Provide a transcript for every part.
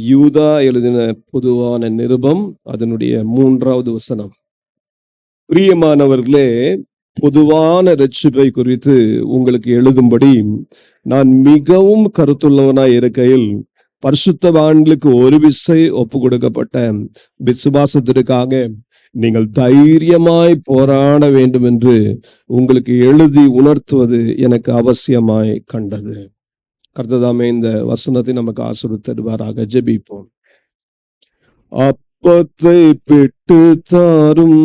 யூதா எழுதின பொதுவான நிருபம் அதனுடைய 3வது வசனம். பிரியமானவர்களே, பொதுவான இரட்சிப்பை குறித்து உங்களுக்கு எழுதும்படி நான் மிகவும் கருத்துள்ளவனாய் இருக்கையில் பரிசுத்தவான்களுக்கு ஒரு விசை ஒப்பு கொடுக்கப்பட்ட விசுவாசத்திற்காக நீங்கள் தைரியமாய் போராட வேண்டும் என்று உங்களுக்கு எழுதி உணர்த்துவது எனக்கு அவசியமாய் கண்டது. கர்த்ததாமே இந்த வசனத்தை நமக்கு ஆசீர்வதித்து தருவாராக. ஜெபிப்போம். அப்பத்தை பிட்டு தாரும்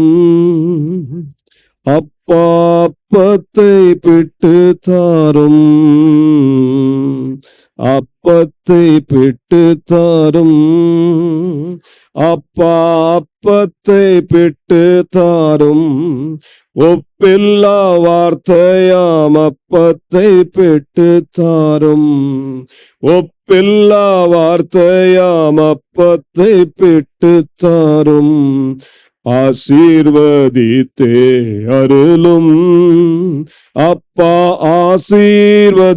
அப்பா, அப்பத்தை பிட்டு தாரும், அப்பத்தை பிட்டு தாரும் அப்பா, அப்பத்தை பிட்டு தாரும், ஒப்பில்லா வார்த்தையாம் அப்பத்தை பிட்டு தாரும், ஒப்பில்லா வார்த்தையாம் அப்பத்தை பிட்டு தாரும், ஆசீர்வதித்தே அருளும் அப்பா, ஆசீர்வதித்தருளும்,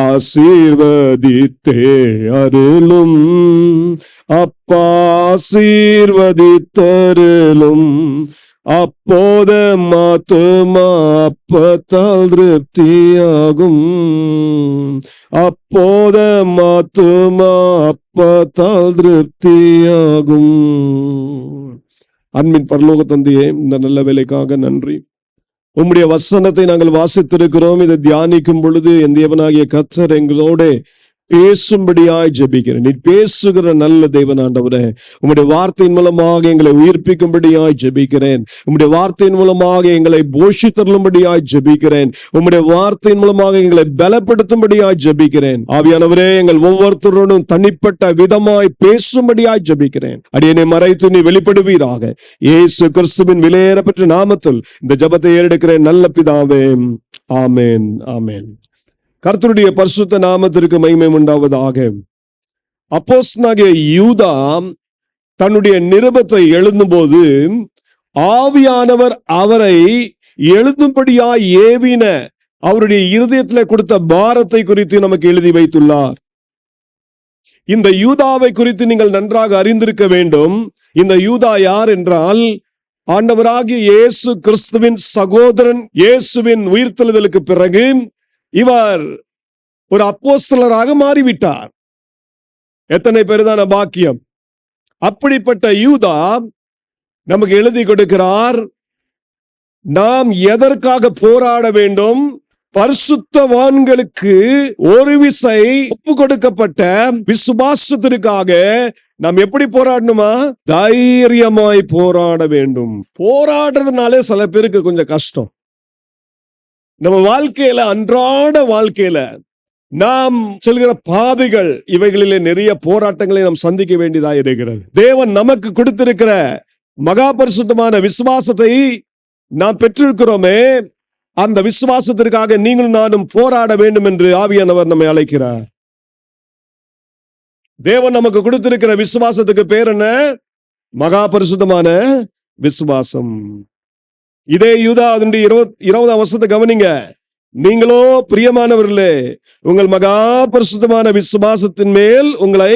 ஆசீர்வதித்தே அருளும் அப்பா, ஆசீர்வதித்தருளும், அப்போத மாத்துமா அப்பத்தால் திருப்தியாகும், அப்போத மாத்துமா அப்பத்தால் திருப்தியாகும். அன்பின் பரலோக தந்தையே, இந்த நல்ல வேலைக்காக நன்றி. உம்முடைய வசனத்தை நாங்கள் வாசித்திருக்கிறோம். இதை தியானிக்கும் பொழுது என் தேவனாகிய கர்த்தர் எங்களோட பேசும்படியாய் ஜெபிக்கிறேன். நீ பேசுகிற நல்ல தேவன் ஆண்டவரே, உம்முடைய வார்த்தையின் மூலமாக எங்களை உயிர்ப்பிக்கும்படியாய் ஜெபிக்கிறேன். உம்முடைய வார்த்தையின் மூலமாக எங்களை போஷித்தருளும்படியாய் ஜெபிக்கிறேன். உம்முடைய வார்த்தையின் மூலமாக எங்களை பலப்படுத்தும்படியாய் ஜெபிக்கிறேன். ஆவியானவரே, எங்கள் ஒவ்வொருத்தருடனும் தனிப்பட்ட விதமாய் பேசும்படியாய் ஜெபிக்கிறேன். அடியனை மறைத்து நீ வெளிப்படுவீராக. இயேசு கிறிஸ்துவின் விலையேறப்பெற்ற நாமத்தில் இந்த ஜெபத்தை ஏறெடுக்கிறேன் நல்ல பிதாவே, ஆமென், ஆமென். கர்த்தருடைய பரிசுத்த நாமத்திற்கு மகிமை உண்டாவதாக. அப்போஸ்தலனாகிய யூதா தன்னுடைய நிருபத்தை எழுதும்போது ஆவியானவர் அவரை எழுதும்படியாய் ஏவின அவருடைய இருதயத்தில் கொடுத்த பாரத்தை குறித்து நமக்கு எழுதி வைத்துள்ளார். இந்த யூதாவை குறித்து நீங்கள் நன்றாக அறிந்திருக்க வேண்டும். இந்த யூதா யார் என்றால், ஆண்டவராகிய இயேசு கிறிஸ்துவின் சகோதரன். இயேசுவின் உயிர்த்தெழுதலுக்கு பிறகு இவர் ஒரு அப்போஸ்தலராக மாறிவிட்டார். எத்தனை பெரிதான பாக்கியம்! அப்படிப்பட்ட யூதா நமக்கு எழுதி கொடுக்கிறார், நாம் எதற்காக போராட வேண்டும்? பரிசுத்தவான்களுக்கு ஒரு விசை ஒப்பு கொடுக்கப்பட்ட விசுவாசத்திற்காக நாம் எப்படி போராடணுமா? தைரியமாய் போராட வேண்டும். போராடுறதுனாலே சில பேருக்கு கொஞ்சம் கஷ்டம். நம்ம வாழ்க்கையில, அன்றாட வாழ்க்கையில நாம் செல்கிற பாதைகள், இவைகளிலே நிறைய போராட்டங்களை நாம் சந்திக்க வேண்டியதா இருக்கிறது. தேவன் நமக்கு கொடுத்திருக்கிற மகா பரிசுத்தமான விசுவாசத்தை நாம் பெற்றிருக்கிறோமே, அந்த விசுவாசத்திற்காக நீங்களும் நானும் போராட வேண்டும் என்று ஆவியானவர் நம்மை அழைக்கிறார். தேவன் நமக்கு கொடுத்திருக்கிற விசுவாசத்துக்கு பேர் என்ன? மகா பரிசுத்தமான விசுவாசம். இதே யூதா அதனுடைய 20வது வசனத்தை கவனிங்க. நீங்களோ பிரியமானவர்களே, உங்கள் மகா பரிசுத்தமான விசுவாசத்தின் மேல் உங்களை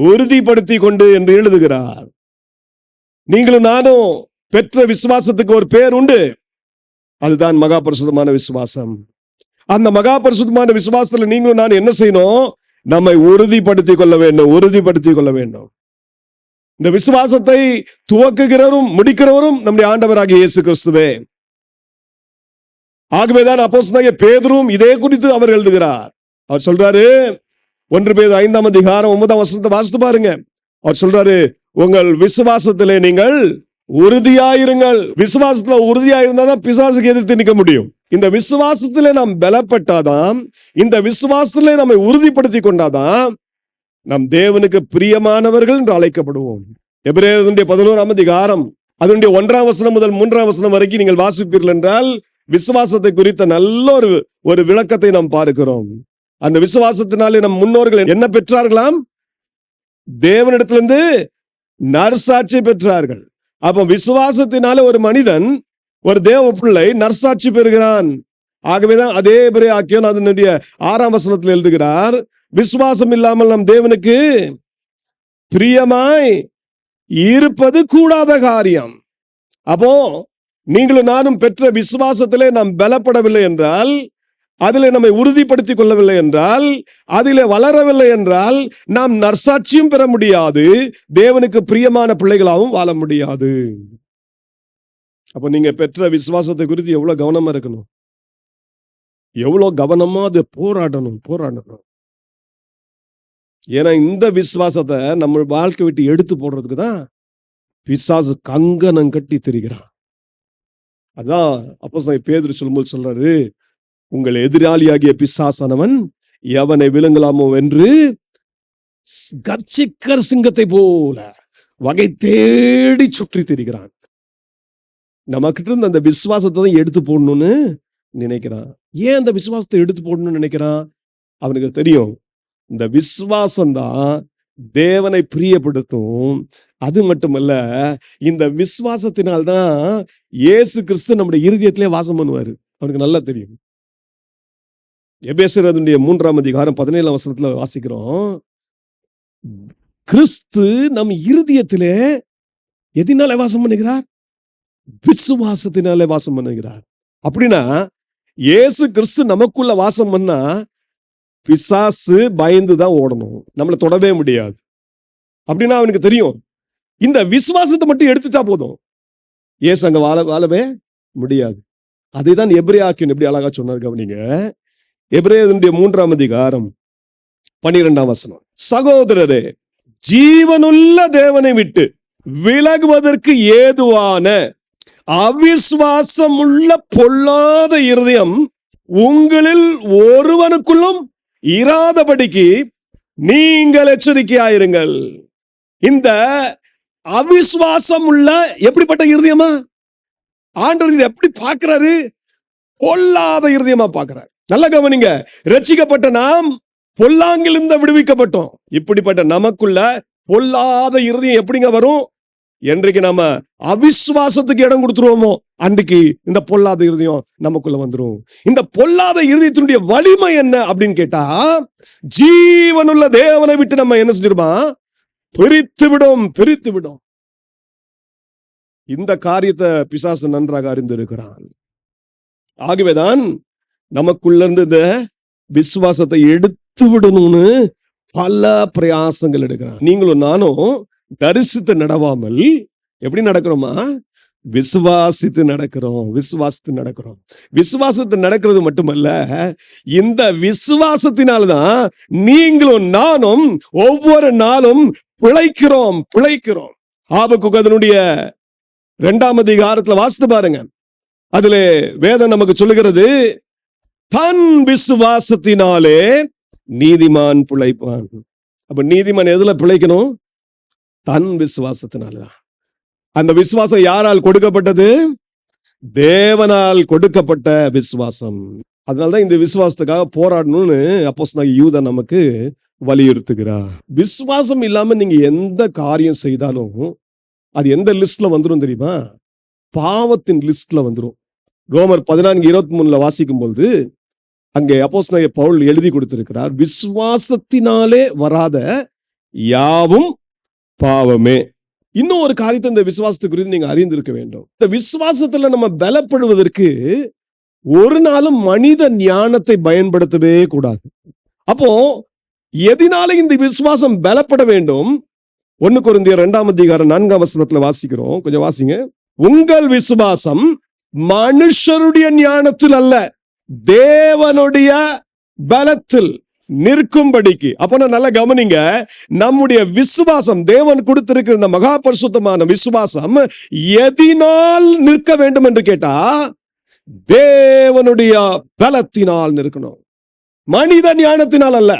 உறுதிப்படுத்தி கொண்டு என்று எழுதுகிறார். நீங்களும் நானும் பெற்ற விசுவாசத்துக்கு ஒரு பேர் உண்டு, அதுதான் மகா பரிசுத்தமான விசுவாசம். அந்த மகா பரிசுத்தமான விசுவாசத்துல நீங்களும் நான் என்ன செய்யணும்? நம்மை உறுதிப்படுத்திக் கொள்ள வேண்டும், உறுதிப்படுத்திக் கொள்ள வேண்டும். இந்த விசுவாசத்தை துவக்குகிறவரும் முடிக்கிறவரும் நம்முடைய ஆண்டவராகிய இயேசு கிறிஸ்துவே. ஆகவேதான் அப்போஸ்தலனாகிய பேதுருவும் இதே குறித்து அவர் எழுதுகிறார். அவர் சொல்றாரு, 1 பேதுரு 5ஆம் அதிகாரம் 9ஆம் வசனத்தை வாசித்து பாருங்க. அவர் சொல்றாரு, உங்கள் விசுவாசத்திலே நீங்கள் உறுதியாயிருங்கள். விசுவாசத்துல உறுதியாயிருந்தாதான் பிசாசுக்கு எதிர்த்து நிற்க முடியும். இந்த விசுவாசத்திலே நாம் பலப்பட்டாதான், இந்த விசுவாசத்திலே நம்மை உறுதிப்படுத்தி கொண்டாதான் நாம் தேவனுக்கு பிரியமானவர்கள் என்று அழைக்கப்படுவோம். எபிரேயர் 11ஆம் அதிகாரம் அதனுடைய 1ஆம் வசனம் முதல் 3ஆம் வசனம் வரைக்கும் நீங்கள் வாசிப்பீர்கள் என்றால் விசுவாசத்தை குறித்த நல்ல ஒரு விளக்கத்தை நாம் பார்க்கிறோம். அந்த விசுவாசத்தினாலே நம் முன்னோர்கள் என்ன பெற்றார்களாம்? தேவனிடத்திலிருந்து நற்சாட்சி பெற்றார்கள். அப்ப விசுவாசத்தினால ஒரு மனிதன், ஒரு தேவ பிள்ளை நற்சாட்சி பெறுகிறான். ஆகவேதான் அதே ஆக்கியோன் அதனுடைய 6ஆம் வசனத்தில் எழுதுகிறார், விசுவாசம் இல்லாமல் நம் தேவனுக்கு பிரியமாய் இருப்பது கூடாத காரியம். அப்போ நீங்களும் நானும் பெற்ற விசுவாசத்திலே நாம் பலப்படவில்லை என்றால், அதிலே நம்மை உறுதிப்படுத்திக் கொள்ளவில்லை என்றால், அதிலே வளரவில்லை என்றால், நாம் நற்சாட்சியும் பெற முடியாது, தேவனுக்கு பிரியமான பிள்ளைகளாகவும் வாழ முடியாது. அப்ப நீங்க பெற்ற விசுவாசத்தை குறித்து எவ்வளவு கவனமா இருக்கணும், எவ்வளவு கவனமா அதை போராடணும். ஏன்னா இந்த விசுவாசத்தை நம்ம வாழ்க்கை விட்டு எடுத்து போடுறதுக்கு தான் பிசாசு கங்கணம் கட்டி திரிகிறான். அதான் அப்போஸ்தலன் பேதுரு சொல்லும்போது சொல்றாரு, உங்கள் எதிராளியாகிய பிசாசானவன் எவனை விழுங்கலாமோ என்று கர்ச்சிக்கிற சிங்கத்தை போல வகை தேடி சுற்றி திரிகிறான். நமக்கிட்ட இருந்து அந்த விசுவாசத்தை தான் எடுத்து போடணும்னு நினைக்கிறான். ஏன் அந்த விசுவாசத்தை எடுத்து போடணும்னு நினைக்கிறான்? அவனுக்கு தெரியும், இந்த விசுவாசம்தான் தேவனை பிரியப்படுத்தும். அது மட்டுமல்ல, இந்த விசுவாசத்தினால்தான் இயேசு கிறிஸ்து நம்முடைய இருதயத்திலே வாசம் பண்ணுவாரு. அவனுக்கு நல்லா தெரியும். எபேசியர் 3ஆம் அதிகாரம் 17ஆம் வசனத்துல வாசிக்கிறோம், கிறிஸ்து நம் இருதயத்திலே எதினாலே வாசம் பண்ணுகிறார்? விசுவாசத்தினாலே வாசம் பண்ணுகிறார். அப்படின்னா இயேசு கிறிஸ்து நமக்குள்ள வாசம் பண்ணா பிசாசு பயந்துதான் ஓடணும், நம்மளை தொடவே முடியாது. அப்படின்னா அவனுக்கு தெரியும், இந்த விசுவாசத்தை மட்டும் எடுத்துட்டா போதும், இயேசு அங்க வாழவே முடியாது. அதைதான் எபிரேயாக்கின் எப்படி அழகா சொன்னார் கவனிங்க. எபிரேயர் 3ஆம் அதிகாரம் 12ஆம் வசனம், சகோதரரே, ஜீவனுள்ள தேவனை விட்டு விலகுவதற்கு ஏதுவான அவிசுவாசம் உள்ள பொல்லாத இருதயம் உங்களில் ஒருவனுக்குள்ளும் இராதபடிக்கு நீங்கள் எச்சரிக்கையாயிருங்கள். இந்த அவிசுவாசம் உள்ள எப்படிப்பட்ட இருதயமா ஆண்டவர் எப்படி பார்க்கிறாரு? பொல்லாத இருதயமா பார்க்கிறார். நல்ல கவனிங்க, ரட்சிக்கப்பட்ட நாம் பொல்லாங்கிலிருந்து விடுவிக்கப்பட்டோம். இப்படிப்பட்ட நமக்குள்ள பொல்லாத இருதயம் எப்படிங்க வரும்? என்றைக்கு நாம அவிசுவாசத்துக்கு இடம் கொடுத்துருவோமோ அன்றைக்கு இந்த பொல்லாத இருதயம் நமக்குள்ள வந்துரும். இந்த பொல்லாத இருதயத்தினுடைய வலிமை என்ன அப்படின்னு கேட்டா, ஜீவனுள்ள தேவனை விட்டு நம்ம என்ன செஞ்சிருமா? பிரித்து விடும். இந்த காரியத்தை பிசாசு நன்றாக அறிந்திருக்கிறான். ஆகவேதான் நமக்குள்ள இருந்து இந்த விசுவாசத்தை எடுத்து விடணும்னு பல பிரயாசங்கள் எடுக்கிறான். நீங்களும் நானும் தரிசித்து நடவாமல் எப்படி நடக்கிறோமா? விசுவாசித்து நடக்கிறோம். விசுவாசத்து நடக்கிறது மட்டுமல்ல, இந்த விசுவாசத்தினால்தான் நீங்களும் நானும் ஒவ்வொரு நாளும் பிழைக்கிறோம். ஆபக்குக்கு அதனுடைய 2ஆம் அதிகாரத்துல வாசித்து பாருங்க. அதுல வேதம் நமக்கு சொல்லுகிறது, தன் விசுவாசத்தினாலே நீதிமான் பிழைப்பான். அப்ப நீதிமான் எதுல பிழைக்கணும்? தன் விசுவாசத்தினாலதான். அந்த விசுவாசம் யாரால் கொடுக்கப்பட்டது? தேவனால் கொடுக்கப்பட்ட விசுவாசம். அதனாலதான் இந்த விசுவாசத்துக்காக போராடணும்னு அப்போஸ்தலனாகிய யூதா நமக்கு வலியுறுத்துகிறார். விசுவாசம் இல்லாம நீங்க எந்த காரியம் செய்தாலும் அது எந்த லிஸ்ட்ல வந்துரும் தெரியுமா? பாவத்தின் லிஸ்ட்ல வந்துரும். ரோமர் 14:23 வாசிக்கும் பொழுது அங்கே அப்போஸ்தலனாகிய பவுல் எழுதி கொடுத்திருக்கிறார், விசுவாசத்தினாலே வராத யாவும் பாவமே. இன்னும் ஒரு காரியத்தை இந்த விசுவாசத்தை குறித்து நீங்க அறிந்திருக்க வேண்டும். இந்த விசுவாசத்துல நம்ம பலப்படுவதற்கு ஒரு நாளும் மனித ஞானத்தை பயன்படுத்தவே கூடாது. அப்போ எதினால இந்த விசுவாசம் பலப்பட வேண்டும்? 1 கொரிந்தியர் 2ஆம் அதிகாரம் 4ஆம் வசனத்துல வாசிக்கிறோம். கொஞ்சம் வாசிங்க. உங்கள் விசுவாசம் மனுஷருடைய ஞானத்தில் அல்ல, தேவனுடைய பலத்தில் நிற்கும்படிக்கு. அப்ப நல்லா கவனிங்க, நம்முடைய விசுவாசம், தேவன் கொடுத்திருக்கிற இந்த மகா பரிசுத்தமான விசுவாசம் எதினால் நிற்க வேண்டும் என்று கேட்டா, தேவனுடைய பலத்தினால் நிற்கணும், மனித ஞானத்தினால் அல்ல.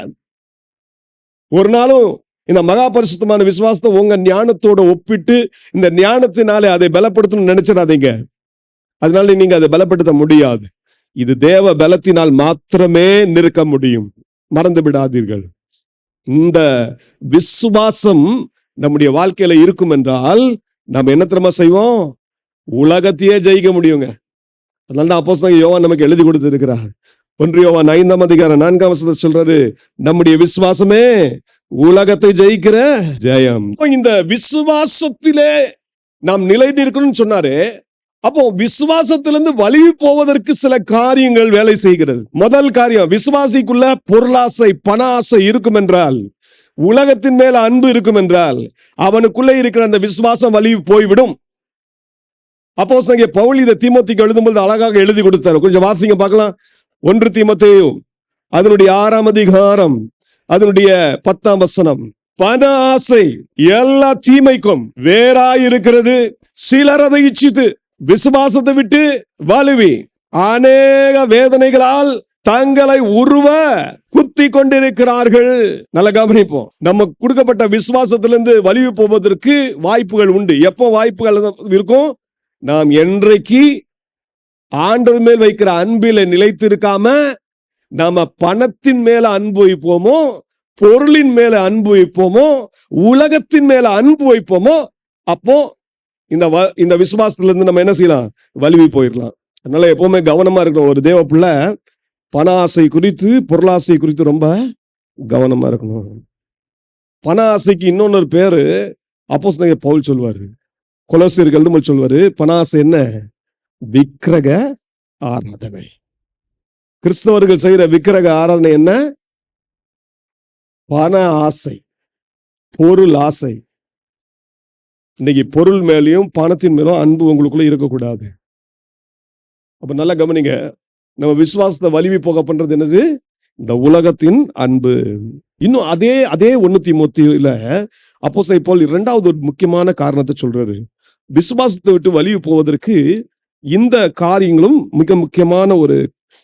ஒரு நாளும் இந்த மகா பரிசுத்தமான விசுவாசத்தை உங்க ஞானத்தோட ஒப்பிட்டு இந்த ஞானத்தினாலே அதை பலப்படுத்தணும்னு நினைச்சிடாதீங்க. அதனால நீங்க அதை பலப்படுத்த முடியாது. இது தேவ பலத்தினால் மாத்திரமே நிற்க முடியும். மறந்து விடாதீர்கள். இந்த விசுவாசம் நம்முடைய வாழ்க்கையில இருக்கும் என்றால் நம்ம என்ன தெரியுமா செய்வோம்? உலகத்தையே ஜெயிக்க முடியுங்க. அதனால தான் அப்போஸ்தலன் யோவான் நமக்கு எழுதி கொடுத்து இருக்கிறார், 1 யோவான் 5:4 சொல்றாரு, நம்முடைய விசுவாசமே உலகத்தை ஜெயிக்கிற ஜெயம். இந்த விசுவாசத்திலே நாம் நிலை நிற்கணும்னு சொன்னாரு. அப்போ விசுவாசத்திலிருந்து வலிவு போவதற்கு சில காரியங்கள் வேலை செய்கிறது. முதல் காரியம், விசுவாசிக்குள்ள பொருளாசை, பண ஆசை இருக்கும் என்றால், உலகத்தின் மேல அன்பு இருக்கும் என்றால், அவனுக்குள்ள இருக்கிற அந்த விசுவாசம் வலிவு போய்விடும். அப்போஸ்தலனாகிய பவுல் இதை தீமோத்தேயுக்கு எழுதும்போது அழகாக எழுதி கொடுத்தார். கொஞ்சம் வாசிங்க பார்க்கலாம். 1 தீமோத்தேயு அதனுடைய 6ஆம் அதிகாரம் அதனுடைய 10ஆம் வசனம். பண ஆசை எல்லா தீமைக்கும் வேறாயிருக்கிறது. சிலர் அதை இச்சித்து விசுவாசத்தை விட்டு வலுவி அநேக வேதனைகளால் தங்களை உருவ குத்தி கொண்டிருக்கிறார்கள். நல்ல கவனிப்போம். நம்ம கொடுக்கப்பட்ட விசுவாசத்திலிருந்து வலிவு போவதற்கு வாய்ப்புகள் உண்டு. எப்போ வாய்ப்புகள் இருக்கும்? நாம் என்றைக்கு ஆண்டவர் மேல் வைக்கிற அன்பில நிலைத்திருக்காம நாம பணத்தின் மேல அன்பு வைப்போமோ, பொருளின் மேல அன்பு வைப்போமோ, உலகத்தின் மேல அன்பு வைப்போமோ, அப்போ இந்த விசுவாசத்துல இருந்து நம்ம என்ன செய்யலாம்? வலிவி போயிடலாம். அதனால எப்பவுமே கவனமா இருக்கணும். ஒரு தேவ பிள்ளை பண ஆசை குறித்து, பொருளாசை குறித்து ரொம்ப கவனமா இருக்கணும். பண ஆசைக்கு இன்னொன்னு பேரு அப்போஸ்தலனாகிய பவுல் சொல்வாரு, கொலோசியருக்கு எழுதும்போது சொல்வாரு, பண ஆசை என்ன? விக்கிரக ஆராதனை. கிறிஸ்தவர்கள் செய்யற விக்கிரக ஆராதனை என்ன? பண ஆசை, பொருள் ஆசை. இன்னைக்கு பொருள் மேலேயும் பணத்தின் மேலும் அன்பு உங்களுக்குள்ள இருக்கக்கூடாது. அப்ப நல்லா கவனிங்க. நம்ம விசுவாசத்தை வலிவி போக பண்றது என்னது? இந்த உலகத்தின் அன்பு. இன்னும் அதே 1 தீமோத்தேயுல அப்போஸ்தலன் பவுல் 2வது ஒரு முக்கியமான காரணத்தை சொல்றாரு. விசுவாசத்தை விட்டு வலிவு போவதற்கு இந்த காரியங்களும் மிக முக்கியமான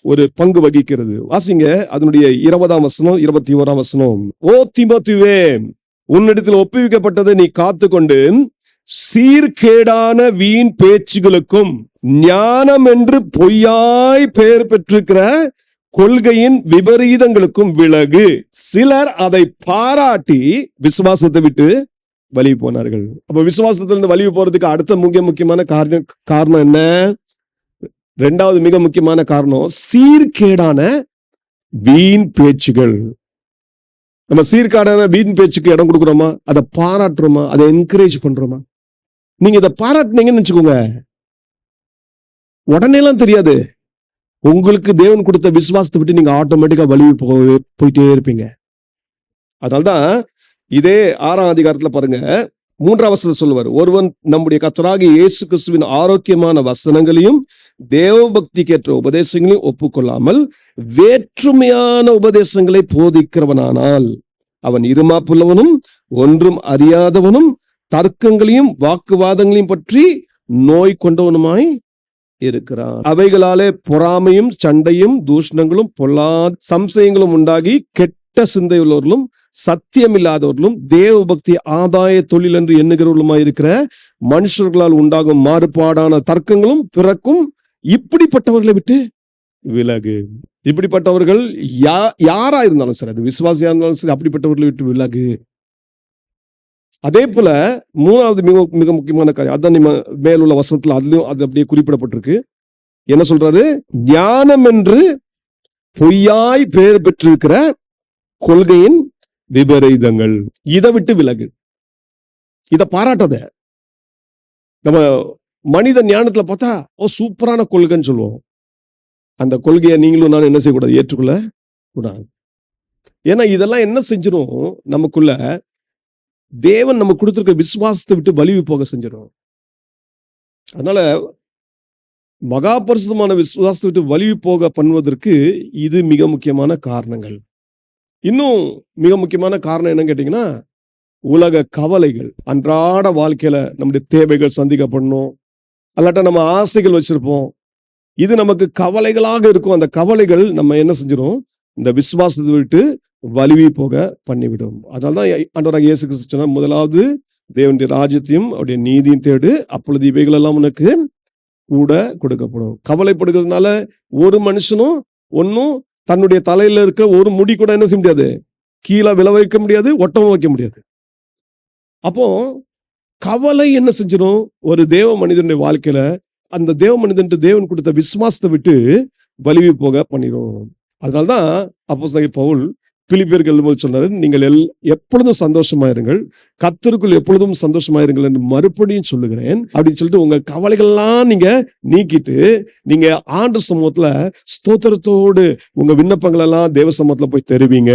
ஒரு பங்கு வகிக்கிறது. வாசிங்க அதனுடைய 20ஆம் வசனம், 21ஆம் வசனம். ஓ தீமோத்தேயுவே, உன்னிடத்தில் ஒப்புவிக்கப்பட்டதை நீ காத்துக்கொண்டு சீர்கேடான வீண் பேச்சுகளுக்கும் ஞானம் என்று பொய்யாய் பெயர் பெற்றிருக்கிற கொள்கையின் விபரீதங்களுக்கும் விலகு. சிலர் அதை பாராட்டி விசுவாசத்தை விட்டு வலிவு போனார்கள். அப்ப விசுவாசத்திலிருந்து வலிவு போறதுக்கு அடுத்த முக்கியமான காரணம் என்ன? 2வது மிக முக்கியமான காரணம் சீர்கேடான வீண் பேச்சுகள். நம்ம சீர்கேடான வீண் பேச்சுக்கு இடம் கொடுக்குறோமா? அதை பாராட்டுறோமா? அதை என்கரேஜ் பண்றோமா? நீங்க இதை பாராட்டினீங்கன்னு வச்சுக்கோங்க, உடனே எல்லாம் தெரியாது. உங்களுக்கு தேவன் கொடுத்த விசுவாசத்தை விட்டு நீங்க ஆட்டோமேட்டிக்கா வலிவு போயிட்டே இருப்பீங்க. அதனால்தான் இதே 6ஆம் அதிகாரத்துல பாருங்க, 3ஆம் வசனத்துல சொல்லுவார், ஒருவன் நம்முடைய கர்த்தராகிய இயேசு கிறிஸ்துவின் ஆரோக்கியமான வசனங்களையும் தேவ பக்திக்கேற்ற உபதேசங்களையும் ஒப்புக்கொள்ளாமல் வேற்றுமையான உபதேசங்களை போதிக்கிறவனானால் அவன் இருமாப்புள்ளவனும் ஒன்றும் அறியாதவனும் தர்க்கங்களையும் வாக்குவாதங்களையும் பற்றி நோய் கொண்டவனுமாய் இருக்கிறான். அவைகளாலே பொறாமையும் சண்டையும் தூஷணங்களும் பொல்லாத சம்சயங்களும் உண்டாகி கெட்ட சிந்தை உள்ளவர்களும் சத்தியம் இல்லாதவர்களும் தேவ பக்தி ஆதாய தொழில் என்று எண்ணுகிறவர்களுமாய் இருக்கிற மனுஷர்களால் உண்டாகும் மாறுபாடான தர்க்கங்களும் பிறக்கும். இப்படிப்பட்டவர்களை விட்டு விலகு. இப்படிப்பட்டவர்கள் யாரா இருந்தாலும் சரி, அது விசுவாசியா இருந்தாலும் சரி, அப்படிப்பட்டவர்களை விட்டு விலகு. அதே போல 3வது மிக முக்கியமான காரியம், அதான் நம்ம மேலுள்ள வசனத்துல அதுலயும் அது அப்படியே குறிப்பிடப்பட்டிருக்கு. என்ன சொல்றாரு? ஞானம் என்று பொய்யாய் பெயர் பெற்றிருக்கிற கொள்கையின் விபரீதங்கள். இதை விட்டு விலகு. இத பாராட்டாத. நம்ம மனித ஞானத்துல பார்த்தா சூப்பரான கொள்கைன்னு சொல்லுவோம். அந்த கொள்கையை நீங்களும் நான் என்ன செய்யக்கூடாது? ஏற்றுக்கொள்ள கூடாது. ஏன்னா இதெல்லாம் என்ன செஞ்சிடும்? நமக்குள்ள தேவன் நம்ம கொடுத்திருக்க விசுவாசத்தை விட்டு வலிவு போக செஞ்சிடும். அதனால மகா பரிசுத்தமான விசுவாசத்தை விட்டு வலிவு போக பண்ணுவதற்கு இது மிக முக்கியமான காரணங்கள். இன்னும் மிக முக்கியமான காரணம் என்னன்னு கேட்டீங்கன்னா, உலக கவலைகள். அன்றாட வாழ்க்கையில நம்முடைய தேவைகள் சந்திக்கப்படணும், அல்லாட்ட நம்ம ஆசைகள் வச்சிருப்போம். இது நமக்கு கவலைகளாக இருக்கும். அந்த கவலைகள் நம்ம என்ன செஞ்சிடும்? இந்த விசுவாசத்தை விட்டு வலிவி போக பண்ணிவிடும். அதனால்தான் ஆண்டவராகிய இயேசு கிறிஸ்து சொன்னார், முதலாவது தேவனுடைய ராஜ்யத்தையும் அவருடைய நீதியும் தேடு, அப்பொழுது இவைகள் எல்லாம் உனக்கு கூட கொடுக்கப்படும். கவலைப்படுகிறதுனால ஒரு மனுஷனும் ஒன்னும் தன்னுடைய தலையில இருக்க ஒரு முடி கூட என்ன செய்ய முடியாது? கீழே விழ வைக்க முடியாது, ஒட்டவும் வைக்க முடியாது. அப்போ கவலை என்ன செஞ்சிடும்? ஒரு தேவ மனிதனுடைய வாழ்க்கையில அந்த தேவ மனிதன் தேவன் கொடுத்த விசுவாசத்தை விட்டு வலிவி போக பண்ணிடும். அதனால்தான் அப்போஸ்தலனாகிய பவுல் பிலிப்பியருக்கு எழுதும்போது சொன்னாரு, நீங்கள் எப்பொழுதும் சந்தோஷமாயிருங்கள், கர்த்தருக்குள் எப்பொழுதும் சந்தோஷமாயிருங்கள் என்று மறுபடியும் சொல்லுகிறேன் அப்படின்னு சொல்லிட்டு உங்க கவலைகள்லாம் நீங்க நீக்கிட்டு நீங்க ஆண்டு சமூகத்துல ஸ்தோத்திரத்தோடு உங்க விண்ணப்பங்கள் எல்லாம் தேவ சமூகத்துல போய் தருவீங்க.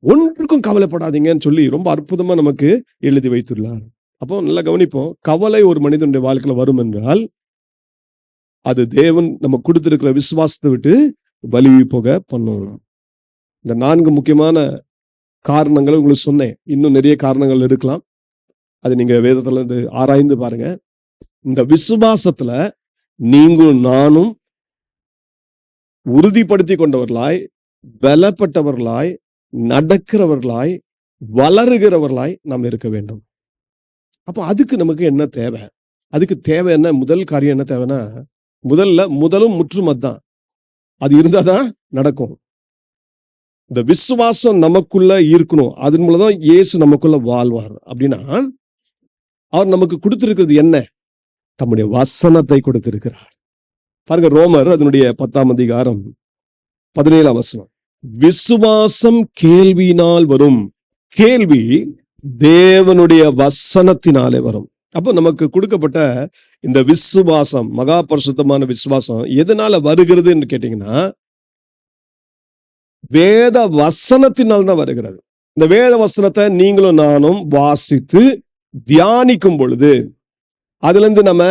ஒன்றுக்கும் கவலைப்படாதீங்கன்னு சொல்லி ரொம்ப அற்புதமா நமக்கு எழுதி வைத்துள்ளார். அப்போ நல்லா கவனிப்போம். கவலை ஒரு மனிதனுடைய வாழ்க்கையில வரும் என்றால் அது தேவன் நம்ம கொடுத்திருக்கிற விசுவாசத்தை விட்டு வலிவி போக பண்ணும். இந்த 4 முக்கியமான காரணங்களை உங்களுக்கு சொன்னேன். இன்னும் நிறைய காரணங்கள் இருக்கலாம். அது நீங்க வேதத்துல இருந்து ஆராய்ந்து பாருங்க. இந்த விசுவாசத்துல நீங்களும் நானும் உறுதிப்படுத்தி கொண்டவர்களாய், பலப்பட்டவர்களாய், நடக்கிறவர்களாய், வளருகிறவர்களாய் நாம் இருக்க வேண்டும். அப்ப அதுக்கு நமக்கு என்ன தேவை? அதுக்கு தேவை என்ன? முதல் காரியம் என்ன தேவைன்னா, முதலும் முற்றும் அதுதான். அது இருந்தாதான் நடக்கும். இந்த விசுவாசம் நமக்குள்ள இருக்கணும். அதன் மூலம்தான் இயேசு நமக்குள்ள வாழ்வார். அப்படின்னா அவர் நமக்கு கொடுத்திருக்கிறது என்ன? தம்முடைய வசனத்தை கொடுத்திருக்கிறார். பாருங்க, ரோமர் அதனுடைய 10ஆம் அதிகாரம் 17ஆம் வசனம். விசுவாசம் கேள்வியினால் வரும், கேள்வி தேவனுடைய வசனத்தினாலே வரும். அப்போ நமக்கு கொடுக்கப்பட்ட இந்த விசுவாசம், மகா பரிசுத்தமான விசுவாசம் எதனால வருகிறது என்று கேட்டீங்கன்னா, வேத வசனத்தினால் தான் வருகிறது. இந்த வேத வசனத்தை நீங்களும் நானும் வாசித்து தியானிக்கும் பொழுது அதுல இருந்து நம்ம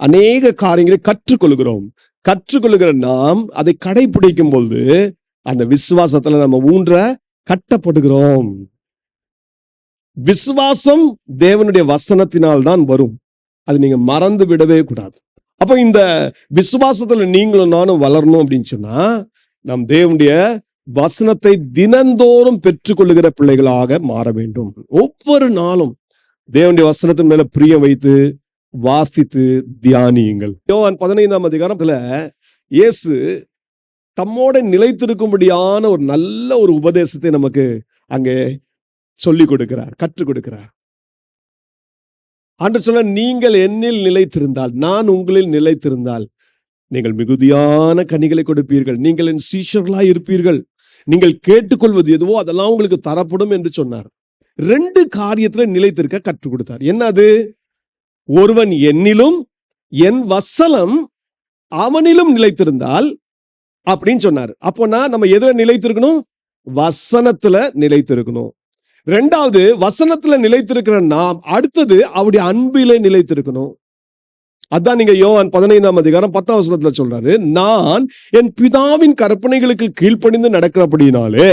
அநேக காரியங்களை கற்றுக்கொள்கிறோம். கற்றுக்கொள்கிற நாம் அதை கடைபிடிக்கும் பொழுது அந்த விசுவாசத்துல நம்ம ஊன்ற கட்டப்படுகிறோம். விசுவாசம் தேவனுடைய வசனத்தினால் தான் வரும். அது நீங்க மறந்து விடவே கூடாது. அப்ப இந்த விசுவாசத்துல நீங்களும் நானும் வளரணும் அப்படின்னு சொன்னா நாம் தேவனுடைய வசனத்தை தினந்தோறும் பெற்றுக்கொள்ளுகிற பிள்ளைகளாக மாற வேண்டும். ஒவ்வொரு நாளும் தேவனுடைய வசனத்தின் மேல பிரியம் வைத்து வாசித்து தியானியுங்கள். யோவான் 15ஆம் அதிகாரத்துல இயேசு தம்மோட நிலைத்திருக்கும்படியான ஒரு நல்ல ஒரு உபதேசத்தை நமக்கு அங்கே சொல்லிக் கொடுக்கிறார், கற்றுக் கொடுக்கிறார். ஆண்டவர் சொல்ல, நீங்கள் என்னில் நிலைத்திருந்தால், நான் உங்களில் நிலைத்திருந்தால் நீங்கள் மிகுதியான கனிகளை கொடுப்பீர்கள், நீங்கள் என் சீஷர்களாய் இருப்பீர்கள், நீங்கள் கேட்டுக்கொள்வது எதுவோ அதெல்லாம் உங்களுக்கு தரப்படும் என்று சொன்னார். 2 காரியத்துல நிலைத்திருக்க கற்றுக் கொடுத்தார். என்னது? ஒருவன் என்னிலும் என் வசனம் அவனிலும் நிலைத்திருந்தால் அப்படின்னு சொன்னார். அப்போனா நம்ம எதுல நிலைத்திருக்கணும்? வசனத்துல நிலைத்திருக்கணும். 2வது, வசனத்துல நிலைத்திருக்கிற நாம் அடுத்தது அவருடைய அன்பிலே நிலைத்திருக்கணும். அதான் நீங்க யோவான் 15ஆம் அதிகாரம் 10ஆம் வசனத்துல சொல்றாரு, நான் என் பிதாவின் கற்பனைகளுக்கு கீழ்ப்படிந்து நடக்கிறபடினாலே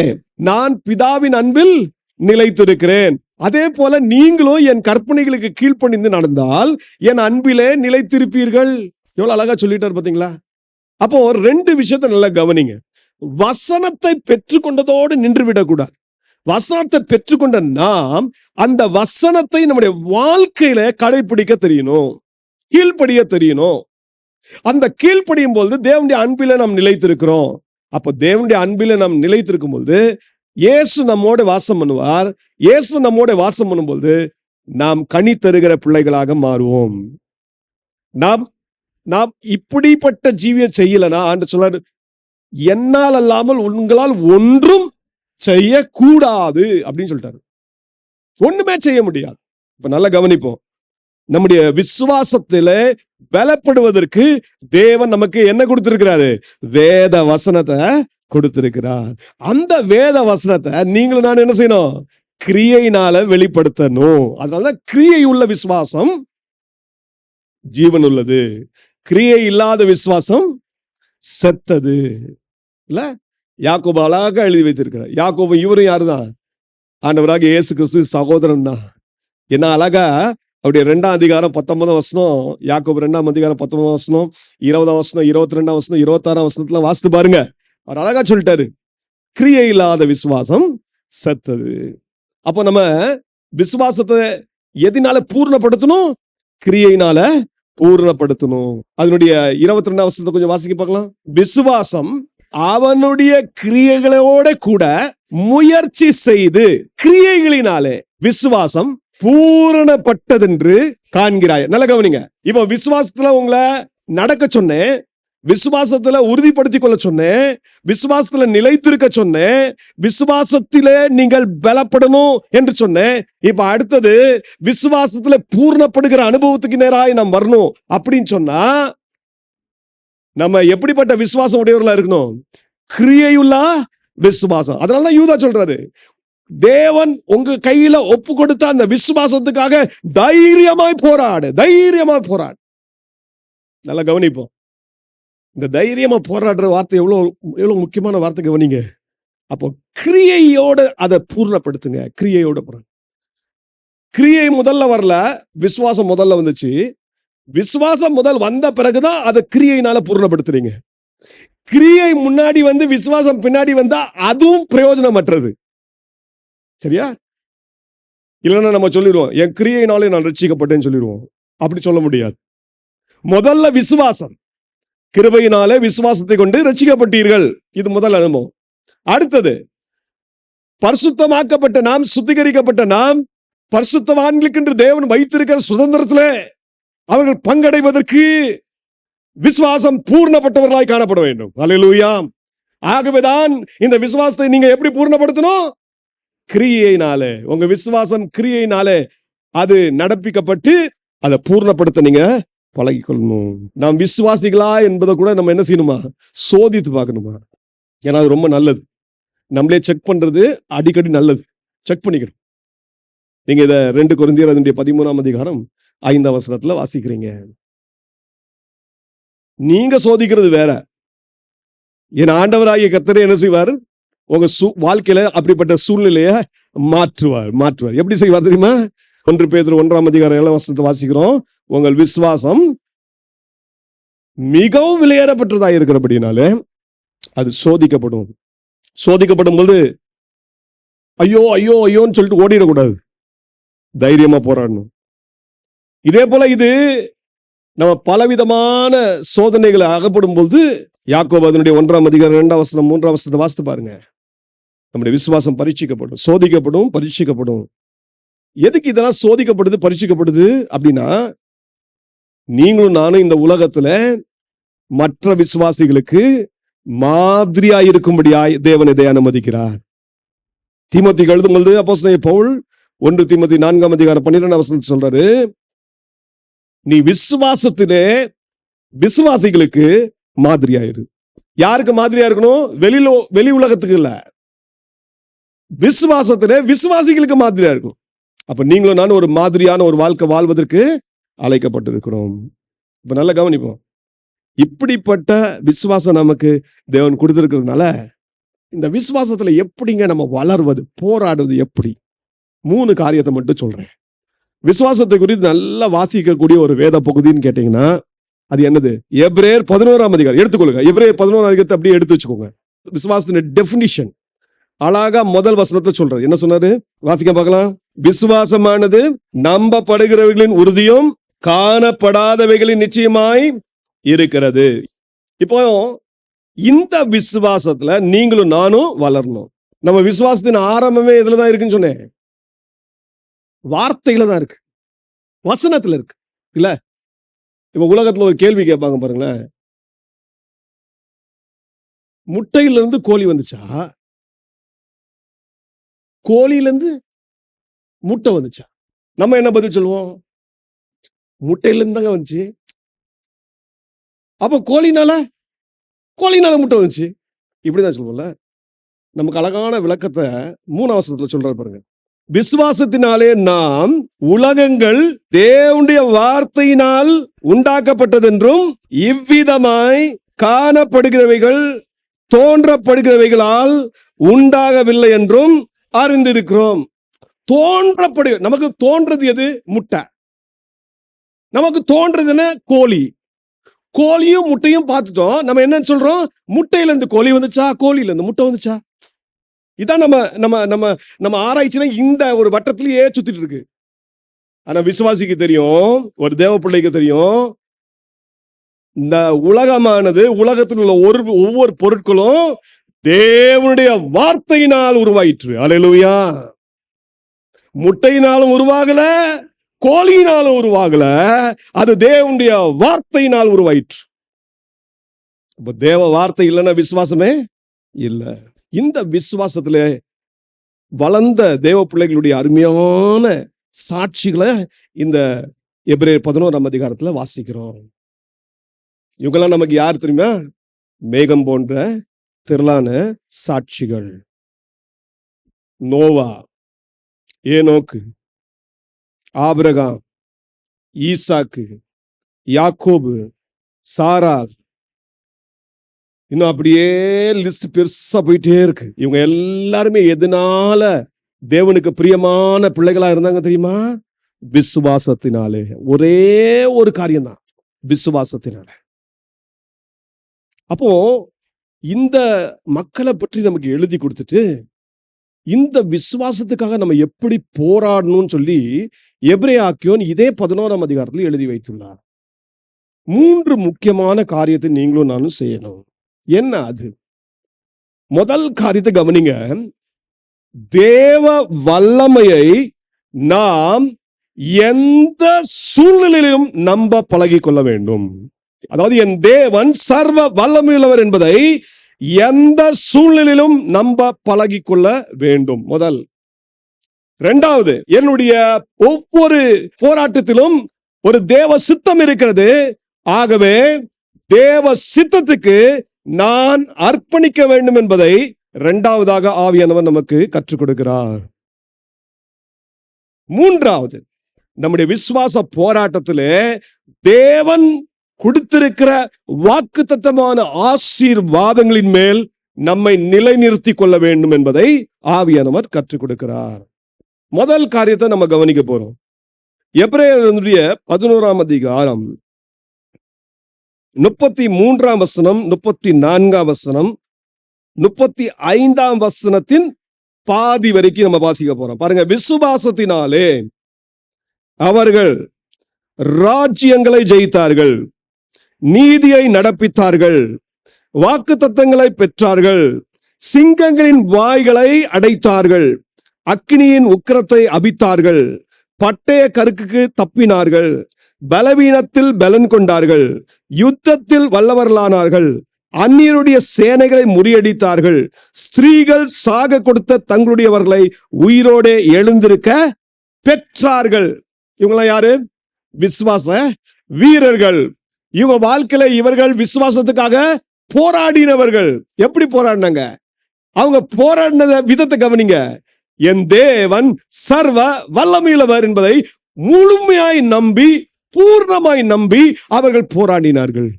நான் பிதாவின் அன்பில் நிலைத்திருக்கிறேன். அதே போல நீங்களும் என் கற்பனைகளுக்கு கீழ்ப்படிந்து நடந்தால் என் அன்பிலே நிலைத்திருப்பீர்கள். எவ்வளவு அழகா சொல்லிட்டார் பாத்தீங்களா? அப்போ 2 விஷயத்தை நல்லா கவனிங்க. வசனத்தை பெற்றுக்கொண்டதோடு நின்று விடக்கூடாது. வசனத்தை பெற்றுக்கொண்ட நாம் அந்த வசனத்தை நம்முடைய வாழ்க்கையில கடைபிடிக்க தெரியணும், கீழ்ப்படிய தெரியணும். அந்த கீழ்ப்படியும் போது தேவனுடைய அன்பில நாம் நிலைத்திருக்கிறோம். அப்ப தேவனுடைய அன்பில நாம் நிலைத்திருக்கும் போது இயேசு நம்மோட வாசம் பண்ணுவார். இயேசு நம்மோட வாசம் பண்ணும்போது நாம் கனி தருகிற பிள்ளைகளாக மாறுவோம். நாம் இப்படிப்பட்ட ஜீவியம் செய்யலனா ஆண்டு சொல்றாரு, என்னால் அல்லாமல் உங்களால் ஒன்றும் செய்யக்கூடாது அப்படின்னு சொல்லிட்டாரு. ஒண்ணுமே செய்ய முடியாது. இப்ப நல்லா கவனிப்போம். நம்முடைய விசுவாசத்தில பலப்படுவதற்கு தேவன் நமக்கு என்ன கொடுத்திருக்கிறாரு? வேத வசனத்தை கொடுத்திருக்கிறார். அந்த வேத வசனத்தை நீங்களும் நான் என்ன செய்யணும்? கிரியையினால வெளிப்படுத்தணும். அதனாலதான் கிரியை உள்ள விசுவாசம் ஜீவன் உள்ளது, கிரியை இல்லாத விசுவாசம் செத்தது. இல்ல, யாக்கோபு அழகாக எழுதி வைத்திருக்கிறார். யாக்கோபு இவரும் யாருதான்? ஆண்டவராக இயேசு கிறிஸ்து சகோதரன் தான். என்ன அழகா அவருடைய 2ஆம் அதிகாரம் 19ஆம் வசனம், யாக்கோபு 2ஆம் அதிகாரம் 19ஆம் வசனம், 20ஆம் வசனம், 22ஆம் வசனம், 26ஆம் வசனத்துல வாசித்து பாருங்க. அவர் அழகா சொல்லிட்டாரு, கிரியை இல்லாத விசுவாசம் செத்தது. அப்ப நம்ம விசுவாசத்தை எதினால பூர்ணப்படுத்தணும்? கிரியையினால பூர்ணப்படுத்தணும். அதனுடைய 22ஆம் வசனத்தை கொஞ்சம் வாசிக்க பார்க்கலாம். விசுவாசம் அவனுடைய கிரியைகளோட கூட முயற்சி செய்து கிரியைகளினாலே விசுவாசம் பூரணப்பட்டதென்று காண்கிறாய். நல்ல கவனிங்க. இப்ப விசுவாசத்துல உங்களை நடக்க சொன்னேன், விசுவாசத்துல உறுதிப்படுத்திக் கொள்ள சொன்னேன், விசுவாசத்துல நிலைத்திருக்க சொன்னேன், விசுவாசத்திலே நீங்கள் பலப்படணும் என்று சொன்னேன். இப்ப அடுத்தது விசுவாசத்துல பூர்ணப்படுகிற அனுபவத்துக்கு நேராய் நாம் வரணும் அப்படின்னு சொன்னா நம்ம எப்படிப்பட்ட விசுவாசம் உடையவர்களா இருக்கணும்? கிரியையுள்ள விசுவாசம். அதனாலதான் யூதா சொல்றாரு, தேவன் உங்க கையில ஒப்பு கொடுத்த அந்த விசுவாசத்துக்காக தைரியமாய் போராடு, தைரியமாய் போராடு. நல்லா கவனிப்போம். இந்த தைரியமா போராடுற வார்த்தை எவ்வளவு முக்கியமான வார்த்தை கவனிங்க. அப்போ கிரியையோட அதை பூர்ணப்படுத்துங்க. கிரியையோட கிரியை முதல்ல வரல, விசுவாசம் முதல்ல வந்துச்சு. விசுவாசம் முதல் வந்த பிறகுதான் அதை கிரியையினால பூர்ணப்படுத்துறீங்க. கிரியை முன்னாடி வந்து விசுவாசம் பின்னாடி வந்தா அதுவும் பிரயோஜனமற்றது. சரியா? இல்லைன்னா நம்ம சொல்லிடுவோம், என் கிரியையினாலே நான் ரட்சிக்கப்பட்டேன்னு சொல்லிடுவோம். அப்படி சொல்ல முடியாது. முதல்ல விசுவாசம், கிருபையினாலே விசுவாசத்தை கொண்டு ரட்சிக்கப்பட்டீர்கள். இது முதல் அனுபவம். அடுத்தது பரிசுத்தமாக்கப்பட்ட நாம், சுத்திகரிக்கப்பட்ட நாம், பரிசுத்தவான்களுக்கு என்று தேவன் வைத்திருக்கிற சுதந்திரத்திலே அவர்கள் பங்கடைவதற்கு விசுவாசம் பூர்ணப்பட்டவர்களாய் காணப்பட வேண்டும். அல்லேலூயா. ஆகவேதான் இந்த விசுவாசத்தை நீங்க எப்படி பூர்ணப்படுத்தணும்? கிரியையினாலே. உங்க விசுவாசம் கிரியையினாலே அது நடப்பிக்கப்பட்டு அதை பூர்ணப்படுத்த நீங்க பழகிக்கொள்ளணும். நாம் விசுவாசிகளா என்பதை கூட நம்ம என்ன செய்யணுமா? சோதித்து பார்க்கணுமா? ஏன்னா அது ரொம்ப நல்லது. நம்மளே செக் பண்றது அடிக்கடி நல்லது. செக் பண்ணிக்கணும். நீங்க இதை 2 கொரிந்தியர் 13:5 வாசிக்கிறீங்க. நீங்க சோதிக்கிறது வேற. என் ஆண்டவராகிய கர்த்தரே என்ன செய்வார்? உங்க வாழ்க்கையில அப்படிப்பட்ட சூழ்நிலையை மாற்றுவார். எப்படி செய்வார் தெரியுமா? 1 பேதுரு 1:7 வாசிக்கிறோம். உங்கள் விசுவாசம் மிகவும் விலையேறப்பட்டதாக இருக்கிறபடினாலே அது சோதிக்கப்படும். சோதிக்கப்படும் போது ஐயோ ஐயோ ஐயோன்னு சொல்லிட்டு ஓடிடக்கூடாது. தைரியமா போராடணும். இதே போல இது நம்ம பலவிதமான சோதனைகளை அகப்படும் போது, யாக்கோபு அதனுடைய 1:2 வாசித்து பாருங்க. நம்முடைய விசுவாசம் பரீட்சிக்கப்படும், சோதிக்கப்படும், பரீட்சிக்கப்படும். எதுக்கு இதெல்லாம் சோதிக்கப்படுது, பரீட்சிக்கப்படுது அப்படின்னா, நீங்களும் நானும் இந்த உலகத்துல மற்ற விசுவாசிகளுக்கு மாதிரியா இருக்கும்படியாய் தேவன் இதை அனுமதிக்கிறார். தீமோத்தேயுக்கு எழுதும்போது அப்போஸ்தலன் பவுல் 1 தீமோத்தேயு 4:12 சொல்றாரு, நீ விசுவாசத்திலே விசுவாசிகளுக்கு மாதிரியாயிரு. யாருக்கு மாதிரியா இருக்கணும்? வெளி உலகத்துக்கு இல்ல, விசுவாசத்திலே விசுவாசிகளுக்கு மாதிரியா இருக்கணும். அப்ப நீங்களும் நானும் ஒரு மாதிரியான ஒரு வாழ்க்கை வாழ்வதற்கு அழைக்கப்பட்டிருக்கிறோம். இப்ப நல்லா கவனிப்போம். இப்படிப்பட்ட விசுவாசம் நமக்கு தேவன் கொடுத்திருக்கிறதுனால இந்த விசுவாசத்துல எப்படிங்க நம்ம வளர்வது, போராடுவது எப்படி? 3 காரியத்தை மட்டும் சொல்றேன். விசுவாசத்தை குறித்து நல்லா வாசிக்கக்கூடிய ஒரு வேத பகுதின்னு கேட்டீங்கன்னா அது என்னது? எபிரேயர் 11 எடுத்துக்கொள்ளுங்க. எபிரேயர் 11 அப்படியே எடுத்து வச்சுக்கோங்க. விசுவாசத்தின் டெஃபினிஷன் அழகா முதல் வசனத்தை சொல்றாரு. என்ன சொன்னாரு? வாசிக்க பார்க்கலாம். விசுவாசமானது நம்பப்படுகிறவர்களின் உறுதியும் காணப்படாதவைகளின் நிச்சயமாய் இருக்கிறது. இப்போ இந்த விசுவாசத்துல நீங்களும் நானும் வளரணும். நம்ம விசுவாசத்தின் ஆரம்பமே இதுலதான் இருக்குன்னு சொன்னேன். வார்த்தையில தான் இருக்கு, வசனத்துல இருக்கு இல்ல. இப்ப உலகத்துல ஒரு கேள்வி கேட்பாங்க பாருங்களேன், முட்டையில இருந்து கோழி வந்துச்சா, கோழியில இருந்து முட்டை வந்துச்சா? நம்ம என்ன பதில் சொல்லுவோம்? முட்டையில இருந்து தாங்க வந்துச்சு. அப்ப கோழினால முட்டை வந்துச்சு, இப்படிதான் சொல்லுவோம்ல. நமக்கு அழகான விளக்கத்தை 3 வசனத்துல சொல்றாரு பாருங்க. விசுவாசத்தினாலே நாம் உலகங்கள் தேவனுடைய வார்த்தையினால் உண்டாக்கப்பட்டதென்றும் இவ்விதமாய் காணப்படுகிறவைகள் தோன்றப்படுகிறவைகளால் உண்டாகவில்லை என்றும் அறிந்திருக்கிறோம். நமக்கு தோன்றது எது? முட்டை. நமக்கு தோன்றது என்ன? கோழி. கோழியும் முட்டையும் பார்த்துட்டோம். நம்ம என்ன சொல்றோம்? முட்டையில இருந்து கோழி வந்துச்சா, கோழியில இருந்து முட்டை வந்துச்சா? இதான் நம்ம ஆராய்ச்சியில இந்த ஒரு வட்டத்திலேயே சுத்திட்டு இருக்கு. ஆனா விசுவாசிக்கு தெரியும், ஒரு தேவ பிள்ளைக்கு தெரியும், இந்த உலகமானது, உலகத்தில் உள்ள ஒவ்வொரு பொருட்களும் தேவனுடைய வார்த்தையினால் உருவாயிற்று. அல்லேலூயா. முட்டையினாலும் உருவாகல, கோழியினாலும் உருவாகல, அது தேவனுடைய வார்த்தையினால் உருவாயிற்று. அப்ப தேவ வார்த்தை இல்லைன்னா விசுவாசமே இல்லை. இந்த விசுவாசத்துல வளர்ந்த தேவ பிள்ளைகளுடைய அருமையான சாட்சிகளை இந்த எபிரேயர் 11ஆம் அதிகாரத்துல வாசிக்கிறோம். இவங்கெல்லாம் நமக்கு யார் தெரியுமா? மேகம் போன்ற திரளான சாட்சிகள். நோவா, ஏனோக்கு, ஆபிரகாம், ஈசாக்கு, யாக்கோபு, சாரா, இன்னும் அப்படியே லிஸ்ட் பெருசா போயிட்டே இருக்கு. இவங்க எல்லாருமே எதனால தேவனுக்கு பிரியமான பிள்ளைகளா இருந்தாங்க தெரியுமா? விசுவாசத்தினாலே. ஒரே ஒரு காரியம்தான், விசுவாசத்தினால. அப்போ இந்த மக்களை பற்றி நமக்கு எழுதி கொடுத்துட்டு இந்த விசுவாசத்துக்காக நம்ம எப்படி போராடணும்னு சொல்லி எபிரேயாக்கியோன் இதே 11ஆம் அதிகாரத்தில் எழுதி வைத்துள்ளார். 3 முக்கியமான காரியத்தை நீங்களும் நானும் செய்யணும். என்ன அது? முதல் காரியத்தை கவனிங்க. தேவ வல்லமையை நாம் எந்த சூழ்நிலையிலும் நம்ப பழகி கொள்ள வேண்டும். அதாவது என் தேவன் சர்வ வல்லமையுள்ளவர் என்பதை எந்த சூழ்நிலையிலும் நம்ப பழகி கொள்ள வேண்டும். முதல். இரண்டாவது, என்னுடைய ஒவ்வொரு போராட்டத்திலும் ஒரு தேவ சித்தம் இருக்கிறது. ஆகவே தேவ சித்தத்துக்கு நான் அர்ப்பணிக்க வேண்டும் என்பதை இரண்டாவதாக ஆவியானவர் நமக்கு கற்றுக் கொடுக்கிறார். மூன்றாவது, நம்முடைய விசுவாச போராட்டத்திலே தேவன் கொடுத்திருக்கிற வாக்குத்தத்தமான ஆசீர்வாதங்களின் மேல் நம்மை நிலைநிறுத்தி கொள்ள வேண்டும் என்பதை ஆவியானவர் கற்றுக் கொடுக்கிறார். முதல் காரியத்தை நம்ம கவனிக்க போறோம். எபிரேயருடைய 11ஆம் அதிகாரம் 33ஆம் வசனம், 34ஆம் வசனம், 35ஆம் வசனத்தின் பாதி வரைக்கும் நம்ம வாசிக்க போறோம். பாருங்க. விசுவாசத்தினாலே அவர்கள் ராஜ்யங்களை ஜெயித்தார்கள், நீதியை நடப்பித்தார்கள், வாக்குத்தத்தங்களை பெற்றார்கள், சிங்கங்களின் வாய்களை அடைத்தார்கள், அக்கினியின் உக்கிரத்தை அபித்தார்கள், பட்டய கருக்குக்கு தப்பினார்கள், பலவீனத்தில் பலன் கொண்டார்கள், யுத்தத்தில் வல்லவர்களானார்கள், அந்நியருடைய சேனைகளை முறியடித்தார்கள், ஸ்திரீகள் சாக கொடுத்த தங்களுடையவர்களை உயிரோட எழுந்திருக்க பெற்றார்கள். இவங்களாம் யாரு? விசுவாச வீரர்கள். இவங்க வாழ்க்கையில இவர்கள் விசுவாசத்துக்காக போராடினவர்கள். எப்படி போராடினாங்க? அவங்க போராடின விதத்தை கவனிங்க. என் தேவன் சர்வ வல்லமையுள்ளவர் என்பதை முழுமையாய் நம்பி, பூர்ணமாய் நம்பி அவர்கள் போராடினார்கள்.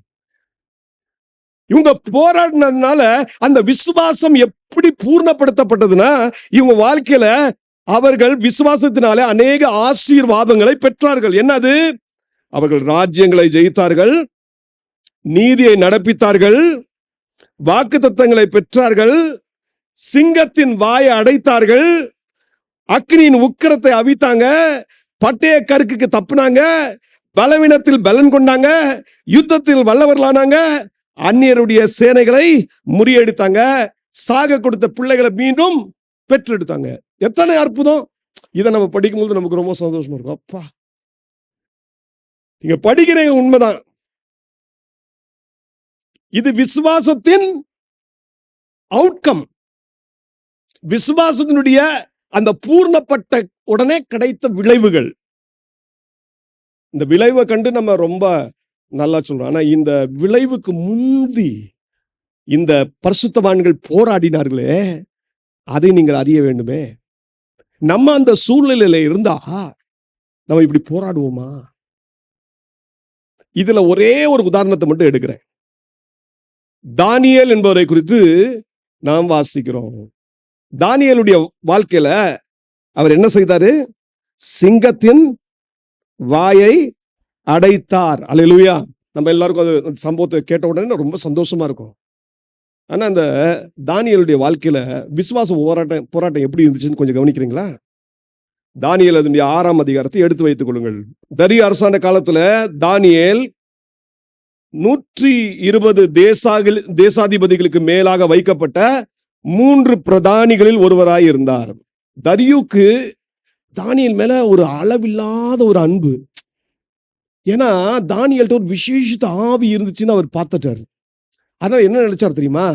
இவங்க போராடினதுனால அந்த விசுவாசம் எப்படி பூர்ணப்படுத்தப்பட்டதுன்னா, இவங்க வாழ்க்கையில அவர்கள் விசுவாசத்தினாலே அநேக ஆசீர்வாதங்களை பெற்றார்கள். என்னது? அவர்கள் ராஜ்யங்களை ஜெயித்தார்கள், நீதியை நடப்பித்தார்கள், வாக்குத்தத்தங்களை பெற்றார்கள், சிங்கத்தின் வாயை அடைத்தார்கள், அக்னியின் உக்கிரத்தை அவித்தாங்க, பட்டய கருக்குக்கு தப்புனாங்க, பலவீனத்தில் பலன் கொண்டாங்க, யுத்தத்தில் வல்லவர்களானாங்க, அந்நியருடைய சேனைகளை முறியடித்தாங்க, சாக கொடுத்த பிள்ளைகளை மீண்டும் பெற்றெடுத்தாங்க. எத்தனை அற்புதம்! இதை நம்ம படிக்கும்போது நமக்கு ரொம்ப சந்தோஷமா இருக்கும். அப்பா, நீங்க படிக்கிறீங்க, உண்மைதான். இது விசுவாசத்தின் அவுட்கம். விசுவாசத்தினுடைய அந்த பூர்ணப்பட்ட உடனே கிடைத்த விளைவுகள். இந்த விளைவை கண்டு நம்ம ரொம்ப நல்லா சொல்றோம். ஆனா இந்த விளைவுக்கு முந்தி இந்த பரிசுத்தவான்கள் போராடினார்களே, அதை நீங்கள் அறிய வேண்டுமே. நம்ம அந்த சூழ்நிலையில இருந்தா நம்ம இப்படி போராடுவோமா? இதுல ஒரே ஒரு உதாரணத்தை மட்டும் எடுக்கிறேன். தானியேல் என்பவரை குறித்து நாம் வாசிக்கிறோம். தானியேலுடைய வாழ்க்கையில அவர் என்ன செய்தாரு? சிங்கத்தின் வாயை அடைத்தார். அல்லேலூயா. நம்ம எல்லாருக்கும் அது சம்பவத்தை கேட்ட உடனே ரொம்ப சந்தோஷமா இருக்கும். ஆனா அந்த தானியேலுடைய வாழ்க்கையில விசுவாச போராட்டம் எப்படி இருந்துச்சுன்னு கொஞ்சம் கவனிக்கிறீங்களா? தானியேல் அதனுடைய 6ஆம் அதிகாரத்தை எடுத்து வைத்துக் கொள்ளுங்கள். தரிய அரசாண்ட காலத்துல தானியேல் 120 தேசாதிபதிகளுக்கு மேலாக வைக்கப்பட்ட 3 பிரதானிகளில் ஒருவராய் இருந்தார். தரியுக்கு தானியேல் மேல ஒரு அளவில்லாத ஒரு அன்பு. ஏன்னா தானியேல்ட்ட ஒரு விசேஷித்த ஆவி இருந்துச்சுன்னு அவர் பார்த்துட்டார். அதனால என்ன நினைச்சார் தெரியுமா?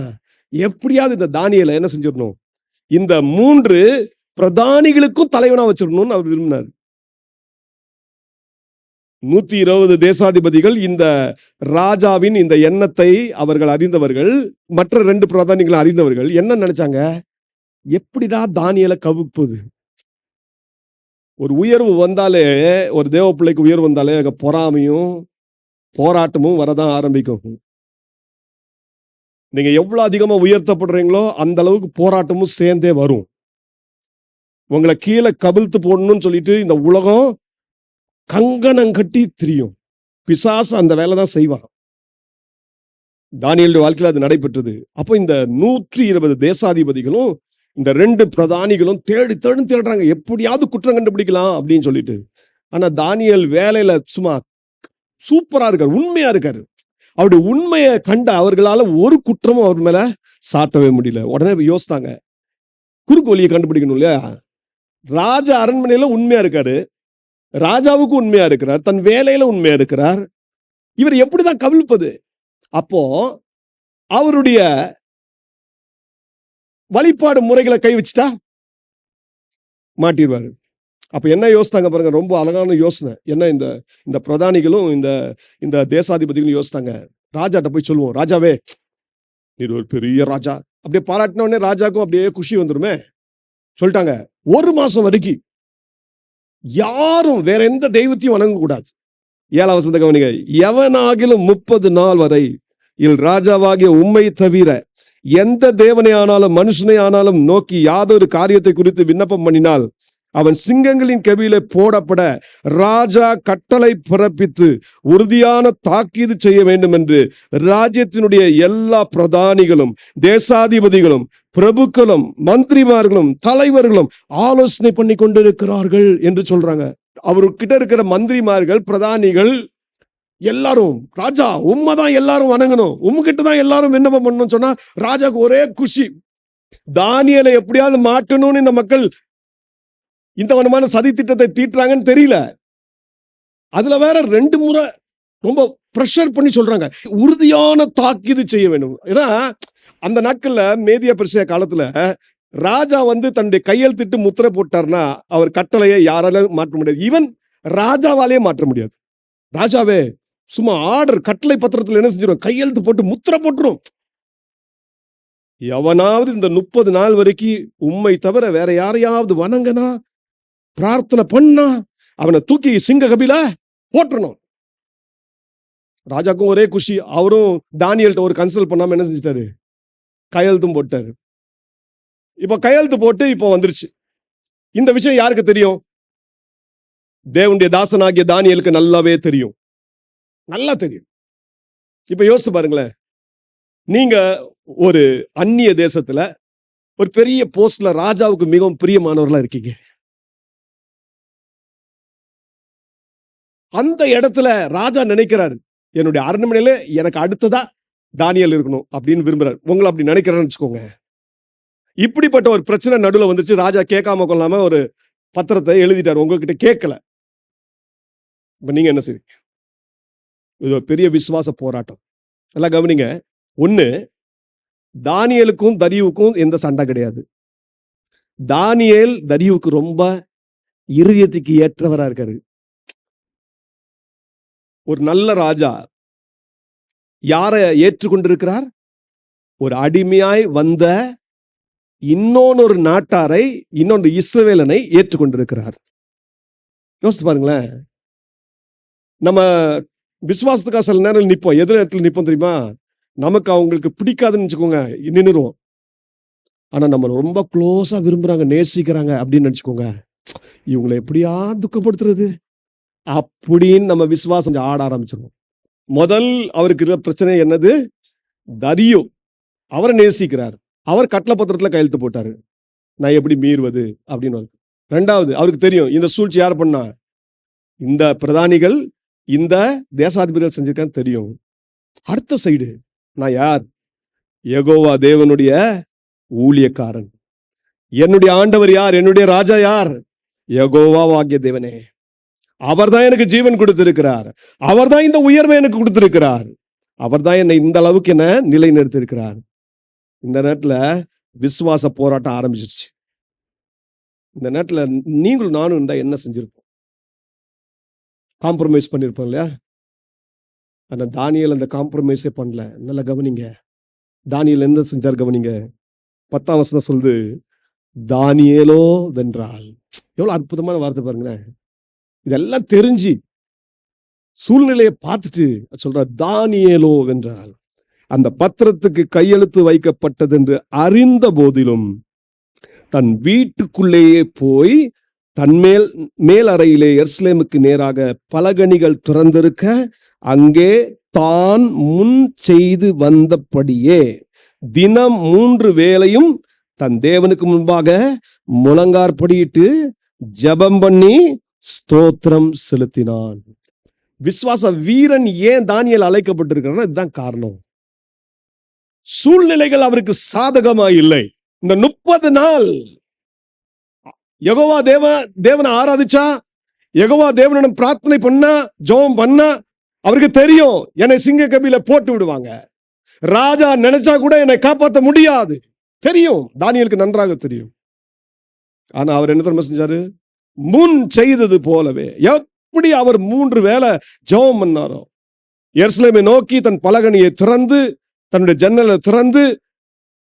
எப்படியாவது இந்த தானியேலை என்ன செஞ்சிடணும், இந்த 3 பிரதானிகளுக்கும் தலைவனா வச்சிடணும்னு அவர் விரும்பினார். 120 தேசாதிபதிகள் இந்த ராஜாவின் இந்த எண்ணத்தை அவர்கள் அறிந்தவர்கள். மற்ற 2 பிரதானிகளை அறிந்தவர்கள் என்ன நினைச்சாங்க, எப்படிதான் தானியேலை கவுப்பது? ஒரு உயர்வு வந்தாலே, ஒரு தேவ பிள்ளைக்கு உயர்வு வந்தாலே அங்க பொறாமையும் போராட்டமும் வரதான் ஆரம்பிக்கும். நீங்க எவ்வளவு அதிகமா உயர்த்தப்படுறீங்களோ அந்த அளவுக்கு போராட்டமும் சேர்ந்தே வரும். உங்களை கீழே கவிழ்த்து போடணும்னு சொல்லிட்டு இந்த உலகம் கங்கணம் கட்டி திரியும். பிசாசு அந்த வேலை தான் செய்வான். தானியேலுடைய வாழ்க்கையில் அது நடைபெற்றது. அப்போ இந்த 120 தேசாதிபதிகளும் இந்த 2 பிரதானிகளும் தேடுறாங்க, எப்படியாவது குற்றம் கண்டுபிடிக்கலாம் அப்படின்னு சொல்லிட்டு. ஆனா தானியேல் வேலையில சும்மா சூப்பரா இருக்காரு, உண்மையா இருக்காரு. அவருடைய உண்மையை கண்ட அவர்களால ஒரு குற்றமும் அவர் மேல சாட்டவே முடியல. உடனே யோசித்தாங்க, குறுக்கு வழியை கண்டுபிடிக்கணும் இல்லையா? ராஜா அரண்மனையில உண்மையா இருக்காரு, ராஜாவுக்கு உண்மையா இருக்கிறார், தன் வேலையில உண்மையா இருக்கிறார், இவர் எப்படிதான் கவிழ்ப்பது? அப்போ அவருடைய வழிபாடு முறைகளை கை வச்சுட்டா மாட்டிடுவாரு. அப்ப என்ன யோசித்தாங்க பாருங்க, ரொம்ப அழகான யோசனை. என்ன இந்த பிரதானிகளும் இந்த தேசாதிபதிகளும் யோசித்தாங்க, ராஜாட்ட போய் சொல்லுவோம், ராஜாவே இது ஒரு பெரிய ராஜா, அப்படியே பாராட்டின உடனே ராஜாக்கும் அப்படியே குஷி வந்துருமே. சொல்லிட்டாங்க, 1 மாசம் வரைக்கும் யாரும் வேற எந்த தெய்வத்தையும் வணங்க கூடாது. 7ஆம் வசனத்தை கவனிங்க, எவனாகிலும் 30 நாள் வரை ராஜாவாகிய உம்மை தவிர எந்த தேவனை ஆனாலும் மனுஷனை ஆனாலும் நோக்கி யாதொரு காரியத்தை குறித்து விண்ணப்பம் பண்ணினால் அவன் சிங்கங்களின் கெபியிலே போடப்பட ராஜா கட்டளை பிறப்பித்து உறுதியான தாக்கீது செய்ய வேண்டும் என்று ராஜ்யத்தினுடைய எல்லா பிரதானிகளும் தேசாதிபதிகளும் பிரபுக்களும் மந்திரிமார்களும் தலைவர்களும் ஆலோசனை பண்ணி கொண்டிருக்கிறார்கள் என்று சொல்றாங்க. அவர்கிட்ட இருக்கிற மந்திரிமார்கள் பிரதானிகள் எல்லாரும், ராஜா உண்மைதான் எல்லாரும் வணங்கணும், உங்ககிட்ட தான் எல்லாரும் விண்ணப்பம் பண்ணணும் சொன்னா ராஜாக்கு ஒரே குஷி. தானியேலை எப்படியாவது மாட்டணும்னு இந்த மக்கள் இந்த வனமான சதி திட்டத்தை தீட்டுறாங்கன்னு தெரியல. அதுல வேற 2 முறை ரொம்ப பிரஷர் பண்ணி சொல்றாங்க, உறுதியான தாக்கீது செய்ய வேண்டும். ஏன்னா அந்த நாட்கள்ல மேதிய பெர்சியா காலத்துல ராஜா தன்னுடைய கையெழுத்திட்டு முத்திரை போட்டார்னா அவர் கட்டளையை யாராலும் மாற்ற முடியாது. ஈவன் ராஜாவாலே மாற்ற முடியாது. ராஜாவே சும்மா ஆர்டர் கட்டளை பத்திரத்துல என்ன செஞ்சிடும், கையெழுத்து போட்டு முத்திரை போட்டுரும். எவனாவது இந்த 30 நாள் வரைக்கும் உம்மை தவிர வேற யாரையாவது வணங்கனா பிரார்த்தனை பண்ணா அவனை தூக்கி சிங்க கபில போட்டுறணும். ராஜாக்கும் ஒரே குஷி. அவரும் தானியேல்ட்ட ஒரு கன்சல்ட் பண்ணாம என்ன செஞ்சிட்டாரு, கையெழுத்தும் போட்டாரு. இப்ப கையெழுத்து போட்டு இப்ப வந்துருச்சு. இந்த விஷயம் யாருக்கு தெரியும்? தேவனுடைய தாசனாகிய தானியேலுக்கு நல்லாவே தெரியும், நல்லா தெரியும். இப்ப யோசிச்சு பாருங்களேன், நீங்க ஒரு அந்நிய தேசத்துல ஒரு பெரிய போஸ்ட்ல ராஜாவுக்கு மிகவும் பிரியமானவர்களா இருக்கீங்க. அந்த இடத்துல ராஜா நினைக்கிறாரு, என்னுடைய அரண்மனையில எனக்கு அடுத்ததா தானியேல் இருக்கணும் அப்படின்னு விரும்புறாரு. உங்களை அப்படி நினைக்கிறேன்னு வச்சுக்கோங்க. இப்படிப்பட்ட ஒரு பிரச்சனை நடுவில் வந்துச்சு. ராஜா கேட்காம கொள்ளாம ஒரு பத்திரத்தை எழுதிட்டாரு, உங்ககிட்ட கேட்கல. இப்ப நீங்க என்ன செய்வீங்க? இது ஒரு பெரிய விசுவாச போராட்டம். எல்லாம் கவனிங்க. ஒண்ணு, தானியேலுக்கும் தரியுவுக்கும் எந்த சண்டை கிடையாது. தானியேல் தரியுவுக்கு ரொம்ப இருதயத்துக்கு ஏற்றவரா இருக்காரு. ஒரு நல்ல ராஜா யாரை ஏற்றுக்கொண்டிருக்கிறார்? ஒரு அடிமையாய் வந்த இன்னொரு நாட்டாரை, இன்னொன்று இஸ்ரவேலனை ஏற்றுக்கொண்டிருக்கிறார். யோசிச்சு பாருங்களேன். நம்ம விசுவாசத்துக்காக சில நேரம் நிற்போம். எதிர இடத்துல நிற்போம் தெரியுமா? நமக்கு அவங்களுக்கு பிடிக்காதுன்னு வச்சுக்கோங்க, நின்றுருவோம். ஆனா நம்ம ரொம்ப க்ளோஸா விரும்புறாங்க, நேசிக்கிறாங்க அப்படின்னு நினைச்சுக்கோங்க, இவங்களை எப்படியா துக்கப்படுத்துறது அப்படின்னு நம்ம விசுவாசம் ஆட ஆரம்பிச்சிருவோம். முதல் அவருக்கு இருக்கிற பிரச்சனை என்னது? தரியு அவரை நேசிக்கிறார், அவர் கட்டளை பத்திரத்துல கையெழுத்து போட்டாரு, நான் எப்படி மீறுவது அப்படின்னு. ரெண்டாவது, அவருக்கு தெரியும் இந்த சூழ்ச்சி யார் பண்ணா, இந்த பிரதானிகள் இந்த தேசாதிபதிகள் செஞ்சிருக்கான்னு தெரியும். அடுத்த சைடு, நான் யார்? யெகோவா தேவனுடைய ஊழியக்காரன். என்னுடைய ஆண்டவர் யார்? என்னுடைய ராஜா யார்? யெகோவா ஆகிய தேவனே. அவர் தான் எனக்கு ஜீவன் கொடுத்திருக்கிறார், அவர் தான் இந்த உயர்வை எனக்கு கொடுத்திருக்கிறார். அவர் தான் என்னை இந்த அளவுக்கு என்ன நிலைநிறுத்தி இருக்கிறார். இந்த நேரத்துல விசுவாச போராட்டம் ஆரம்பிச்சிருச்சு. இந்த நேரத்துல நீங்களும் நானும் இருந்தா என்ன செஞ்சிருப்போம்? காம்ப்ரமைஸ் பண்ணிருப்போம் இல்லையா? ஆனா தானியேல் அந்த காம்ப்ரமைஸே பண்ணல. நல்லா கவனிங்க. தானியேல் என்ன செஞ்சார் கவனிங்க. 10ஆம் வசனம் சொல்லுது, தானியேலோ வென்றால். எவ்வளவு அற்புதமான வார்த்தை பாருங்களேன். இதெல்லாம் தெரிஞ்சு சூழ்நிலையை பார்த்துட்டு சொல்ற, தானியேலோ வென்றால். அந்த பத்திரத்துக்கு கையெழுத்து வைக்கப்பட்டது என்று அறிந்த போதிலும் தன் வீட்டுக்குள்ளேயே போய் தன் மேல் அறையிலே எருசலேமுக்கு நேராக பலகணிகள் திறந்திருக்க அங்கே தான் முன் செய்து வந்தபடியே தினம் 3 வேளையும் தன் தேவனுக்கு முன்பாக முழங்காற்படியிட்டு ஜெபம் பண்ணி ஸ்தோத்திரம் செலுத்தினான். விசுவாச வீரன் ஏன் தானியேல் அழைக்கப்பட்டிருக்கிறார்? இதுதான் காரணம். சூழ்நிலைகள் அவருக்கு சாதகமா இல்லை. இந்த 30 நாள் யெகோவா தேவனை ஆராதிச்சா, யெகோவா தேவனிடம் பிரார்த்தனை பண்ணா, ஜெபம் பண்ணா, அவருக்கு தெரியும் என்னை சிங்க கபில போட்டு விடுவாங்க, ராஜா நினைச்சா கூட என்னை காப்பாற்ற முடியாது. தெரியும், தானியேலுக்கு நன்றாக தெரியும். ஆனா அவர் என்ன தெரியுமா செஞ்சாரு? முன் செய்தது போலவே, எப்படி அவர் 3 வேளை ஜெபம் பண்ணாரோ, எருசலேமை நோக்கி தன் பலகணியை திறந்து தன்னுடைய ஜன்னலை திறந்து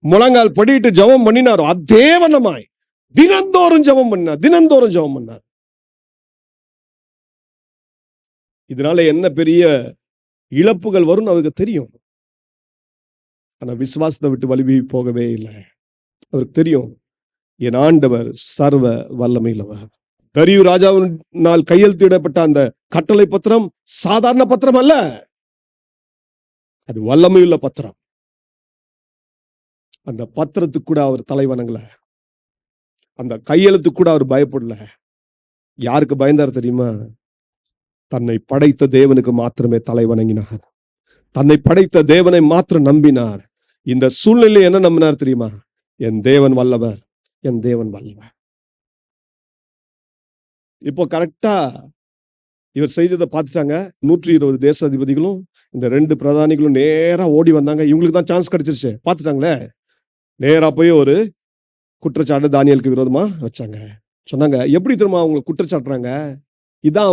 முழங்கால் படிட்டு ஜெபம் பண்ணினாரோ, அதே வண்ணமாய் தினந்தோறும் ஜெபம் பண்ணார். இதனால என்ன பெரிய இழப்புகள் வரும்னு அவருக்கு தெரியும். ஆனா விசுவாசத்தை விட்டு வலிமை போகவே இல்லை. அவருக்கு தெரியும், என் ஆண்டவர் சர்வ வல்லமையுள்ளவர். தரியு ராஜாவினால் கையெழுத்திடப்பட்ட அந்த கட்டளை பத்திரம் சாதாரண பத்திரம் அல்ல, அது வல்லமையுள்ள பத்திரம். அந்த பத்திரத்துக்கு கூட அவர் தலைவணங்கல, அந்த கையெழுத்துக்கு கூட அவர் பயப்படல. யாருக்கு பயந்தார் தெரியுமா? தன்னை படைத்த தேவனுக்கு மாத்திரமே தலைவணங்கினார். தன்னை படைத்த தேவனை மாத்திரம் நம்பினார். இந்த சூழ்நிலை என்ன நம்பினார் தெரியுமா? என் தேவன் வல்லவர், என் தேவன் வல்லவர். இப்போ கரெக்டா இவர் செய்ததை பார்த்துட்டாங்க. 120 தேசாதிபதிகளும் இந்த 2 பிரதானிகளும் நேரா ஓடி வந்தாங்க. இவங்களுக்கு தான் சான்ஸ் கிடைச்சிருச்சு. பார்த்துட்டாங்களே, நேரா போய் ஒரு குற்றச்சாட்டு தானியேலுக்கு விரோதமா வச்சாங்க. சொன்னாங்க, எப்படி தெரியுமா அவங்க குற்றச்சாட்டுறாங்க? இதான்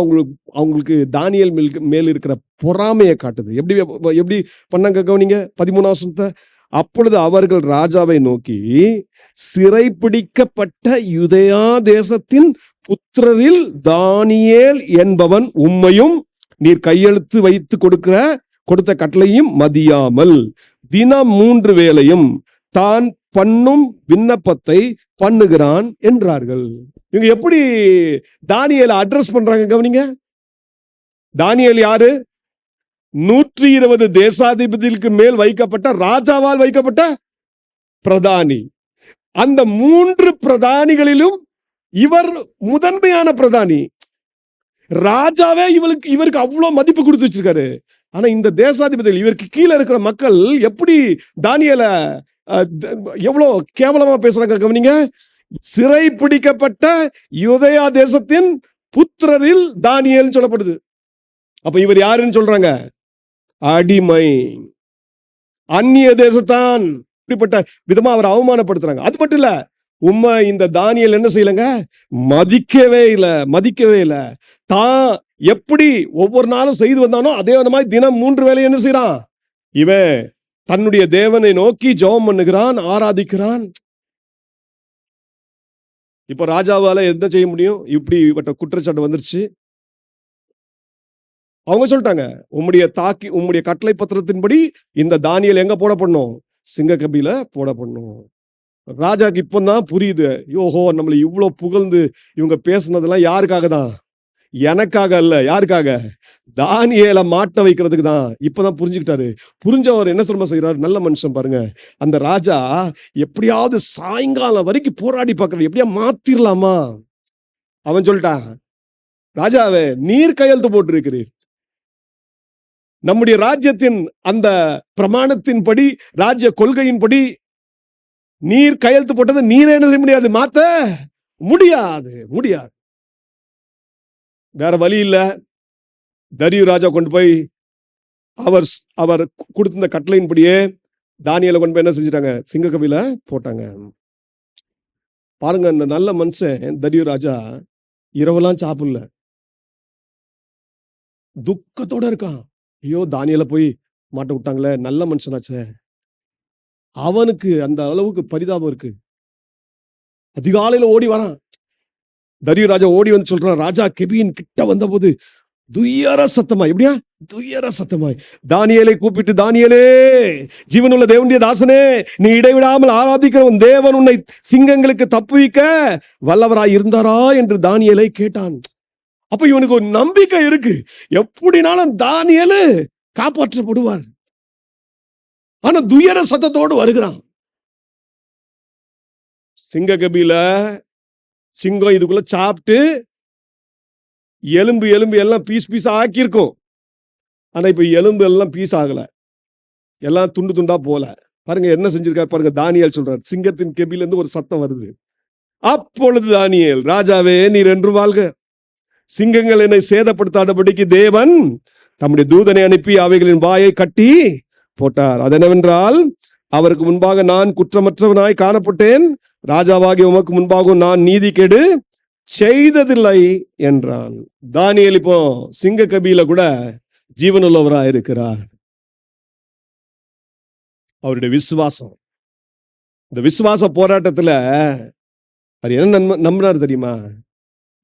அவங்களுக்கு தானியேல் மேல் இருக்கிற பொறாமையை காட்டுது. எப்படி பண்ணாங்க கவனிங்க 13ஆம் வசனத்தை. அப்பொழுது அவர்கள் ராஜாவை நோக்கி, சிறைப்பிடிக்கப்பட்ட யூதேயா தேசத்தின் புத்திரரில் தானியேல் என்பவன் உம்மையும் நீர் கையெழுத்து வைத்து கொடுத்த கட்டளையும் மதியாமல் தினம் 3 வேளையும் தான் பண்ணும் விண்ணப்பத்தை பண்ணுகிறான் என்றார்கள். இவங்க எப்படி தானியேலை அட்ரஸ் பண்றாங்க கவனிங்க. தானியேல் யாரு? 120 தேசாதிபதிகளுக்கு மேல் வைக்கப்பட்ட, ராஜாவால் வைக்கப்பட்ட பிரதானி. அந்த 3 பிரதானிகளிலும் இவர் முதன்மையான பிரதானி. ராஜாவே இவருக்கு அவ்வளவு மதிப்பு கொடுத்து வச்சிருக்காரு. ஆனா இந்த தேசாதிபதிகள், இவருக்கு கீழே இருக்கிற மக்கள் எப்படி தானியேலை எவ்வளவு கேவலமா பேசுறாங்க கவனிங்க. சிறை பிடிக்கப்பட்ட யூதேயா தேசத்தின் புத்திரரில் தானியேல் சொல்லப்படுது. அப்ப இவர் யாருன்னு சொல்றாங்க? அடிமை, அந்நிய தேசத்தான். இப்படிப்பட்ட விதமா அவர் அவமானப்படுத்துறாங்க. அது மட்டும் இல்ல, உண்மை இந்த தானியேல் என்ன செய்யலங்க? மதிக்கவே இல்லை. தான் எப்படி ஒவ்வொரு நாளும் செய்து வந்தானோ அதே மாதிரி தினம் 3 வேளை என்ன செய்யறான்? இவன் தன்னுடைய தேவனை நோக்கி ஜெபம் பண்ணுகிறான், ஆராதிக்கிறான். இப்ப ராஜாவால என்ன செய்ய முடியும்? இப்படிப்பட்ட குற்றச்சாட்டு வந்துருச்சு. அவங்க சொல்லிட்டாங்க, உம்முடைய கட்டளை பத்திரத்தின்படி இந்த தானியேல் எங்க போடப்படணும்? சிங்க கபில போடப்படணும். ராஜாக்கு இப்பதான் புரியுது, யோஹோ நம்மளை இவ்வளவு புகழ்ந்து இவங்க பேசுனதெல்லாம் யாருக்காக தான்? எனக்காக அல்ல. யாருக்காக? தானியேலை மாட்ட வைக்கிறதுக்கு தான். இப்பதான் புரிஞ்சுக்கிட்டாரு. புரிஞ்சவர் என்ன சொல்ல செய்யறாரு? நல்ல மனுஷன் பாருங்க. அந்த ராஜா எப்படியாவது சாயங்காலம் வரைக்கும் போராடி பார்க்கறது, எப்படியா மாத்திரலாமா? அவன் சொல்லிட்டான், ராஜாவே நீர் கையெழுத்து போட்டிருக்கிறீர், நம்முடைய ராஜ்யத்தின் அந்த பிரமாணத்தின்படி, ராஜ்ய கொள்கையின்படி நீர் கையெழுத்து போட்டது நீரே என்ன செய்ய முடியாது, மாத்த முடியாது. வேற வழி இல்ல. தரியு ராஜா கொண்டு போய் அவர் அவர் கொடுத்திருந்த கட்டளையின்படியே தானியேலை கொண்டு போய் என்ன செஞ்சிட்டாங்க, சிங்கக்கபில போட்டாங்க. பாருங்க, அந்த நல்ல மனுஷன் தரியு ராஜா இரவெல்லாம் சாப்பிடல, துக்கத்தோட இருக்கான். ஐயோ, தானியேலை போய் மாட்ட விட்டாங்களே, நல்ல மனுஷனாச்சே. அவனுக்கு அந்த அளவுக்கு பரிதாபம் இருக்கு. அதிகாலையில ஓடி வரான். தரியு ராஜா ஓடி வந்து சொல்றான், ராஜா கெபியின் கிட்ட வந்த போது துயர சத்தமாய், எப்படியா துயர சத்தமாய் தானியேலை கூப்பிட்டு, தானியேலே, ஜீவனுள்ள தேவனுடைய தாசனே, நீ இடைவிடாமல் ஆராதிக்கிற உன் தேவன் உன்னை சிங்கங்களுக்கு தப்புவிக்க வல்லவராய் இருந்தாரா என்று தானியேலை கேட்டான். அப்ப இவனுக்கு ஒரு நம்பிக்கை இருக்கு, எப்படினாலும் தானியேலு காப்பாற்றப்படுவார். ஆனா துயர சத்தத்தோடு வருகிறான். சிங்க கபில சிங்கம் இதுக்குள்ள சாப்பிட்டு எலும்பு எலும்பு எல்லாம் பீஸ் பீஸ் ஆக்கியிருக்கும். ஆனா இப்ப எலும்பு எல்லாம் பீஸ் ஆகல, எல்லாம் துண்டு துண்டா போல. பாருங்க என்ன செஞ்சிருக்காரு பாருங்க. தானியேல் சொல்றார், சிங்கத்தின் கெபில இருந்து ஒரு சத்தம் வருது. அப்பொழுது தானியேல், ராஜாவே நீர் என்று வாழ்க, சிங்கங்கள் என்னை சேதப்படுத்தாதபடிக்கு தேவன் தம்முடைய தூதனை அனுப்பி அவைகளின் வாயை கட்டி போட்டார். அதெனவென்றால், அவருக்கு முன்பாக நான் குற்றமற்றவனாய் காணப்பட்டேன், ராஜாவாகிய உமக்கு முன்பாக நான் நீதி கெடு செய்ததில்லை என்றான். தானியேல் இப்போ சிங்க கபில கூட ஜீவனுள்ளவராய் இருக்கிறார். அவருடைய விசுவாசம், இந்த விசுவாச போராட்டத்துல அவர் என்ன நம்பினார் தெரியுமா?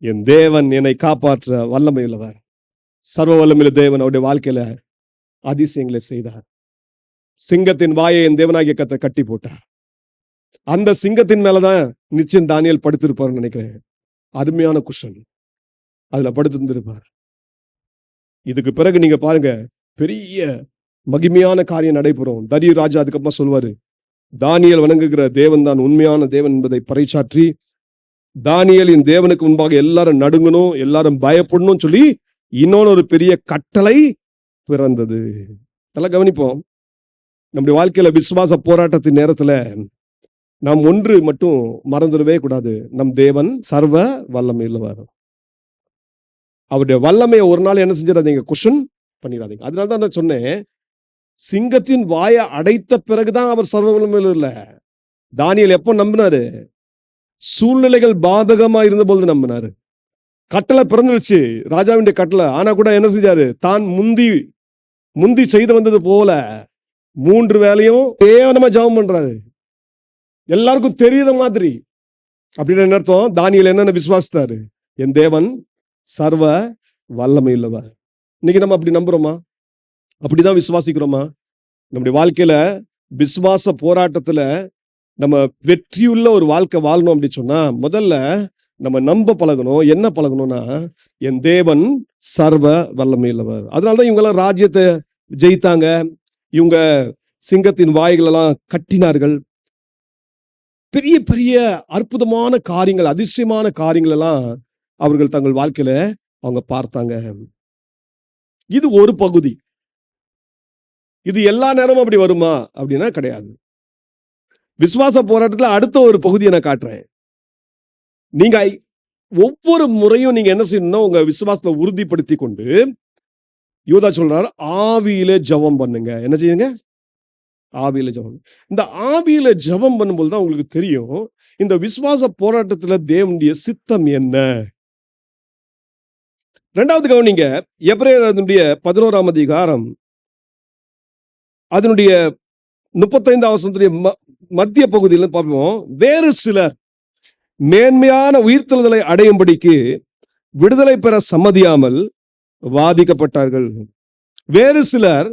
என் தேவன் என்னை காப்பாற்ற வல்லமை உள்ளவர். சர்வ வல்லமையுள்ள தேவன் அவருடைய வாழ்க்கையில அதிசயங்களை செய்தார். சிங்கத்தின் வாயை என் தேவனாகிய கர்த்தர் கட்டி போட்டார். அந்த சிங்கத்தின் மேலதான் நிச்சயம் தானியேல் படுத்திருப்பார்னு நினைக்கிறேன். அருமையான குஷன் அதுல படுத்திருந்திருப்பார். இதுக்கு பிறகு நீங்க பாருங்க, பெரிய மகிமையான காரியம் நடைபெறும். தரியு ராஜா அதுக்கப்புறம் சொல்வாரு, தானியேல் வணங்குகிற தேவன் தான் உண்மையான தேவன் என்பதை பறைசாற்றி, தானியேலின் தேவனுக்கு முன்பாக எல்லாரும் நடுங்கணும், எல்லாரும் பயப்படணும் சொல்லி இன்னொன்னு ஒரு பெரிய கட்டளை பிறந்தது. அதெல்லாம் கவனிப்போம். நம்முடைய வாழ்க்கையில விசுவாச போராட்டத்தின் நேரத்துல நாம் ஒன்று மட்டும் மறந்துடவே கூடாது, நம் தேவன் சர்வ வல்லமை உள்ளவர். அவருடைய வல்லமையை ஒரு நாள் என்ன செஞ்சிடாதீங்க, குஷன் பண்ணிடாதீங்க. அதனாலதான் நான் சொன்னேன், சிங்கத்தின் வாயை அடைத்த பிறகுதான் அவர் சர்வ வல்லமை இல்ல. தானியேல் எப்போ நம்பினாரு? சூழ்நிலைகள் பாதகமா இருந்த பொழுது நம்பினாரு. கட்டளை பிறந்துருச்சு, ராஜாவின் கட்டளை. ஆனா கூட என்ன செஞ்சாரு? தான் முந்தி செய்து வந்தது போல 3 வேளையும் தேவனமா ஜெபம் பண்றாரு, எல்லாருக்கும் தெரியுத மாதிரி. அப்படின்னு என்ன அர்த்தம்? தானியேல் என்னென்ன விசுவாசித்தாரு? என் தேவன் சர்வ வல்லமை உள்ளவர். இன்னைக்கு நம்ம அப்படி நம்புறோமா? அப்படிதான் விசுவாசிக்கிறோமா? நம்முடைய வாழ்க்கையில விசுவாச போராட்டத்துல நம்ம வெற்றியுள்ள ஒரு வாழ்க்கை வாழணும் அப்படி சொன்னா, முதல்ல நம்ம நம்ப பழகணும். என்ன பழகணும்னா, என் தேவன் சர்வ வல்லமை உள்ளவர். அதனாலதான் இவங்கெல்லாம் ராஜ்யத்தை ஜெயித்தாங்க. இவங்க சிங்கத்தின் வாய்கள் எல்லாம் கட்டினார்கள். பெரிய பெரிய அற்புதமான காரியங்கள், அதிசயமான காரியங்கள் எல்லாம் அவர்கள் தங்கள் வாழ்க்கையில அவங்க பார்த்தாங்க. இது ஒரு பகுதி. இது எல்லா நேரமும் அப்படி வருமா அப்படின்னா கிடையாது. விசுவாச போராட்டத்துல அடுத்த ஒரு பகுதியை நான் காட்டுறேன். நீங்க ஒவ்வொரு முறையும் நீங்க என்ன செய்யணும்னா, உங்க விசுவாசத்தை உறுதிப்படுத்தி கொண்டு, யூதா சொல்றாரு, ஆவியில ஜெபம் பண்ணுங்க. என்ன செய்யுங்க? ஆவியில ஜெபம். இந்த ஆவியில ஜெபம் பண்ணும்போது தான் உங்களுக்கு தெரியும் இந்த விசுவாச போராட்டத்துல தேவனுடைய சித்தம் என்ன. இரண்டாவது கவனிங்க, எபிரேயர் 11ஆம் அதிகாரம் அதனுடைய 35ஆம் வசனத்துடைய மத்திய பகுதியில் பார்ப்போம். வேறு சிலர் மேன்மையான உயிர்த்தெழுதலை அடையும்படிக்கு விடுதலை பெற சம்மதியாமல் வாதிக்கப்பட்டார்கள். வேறு சிலர்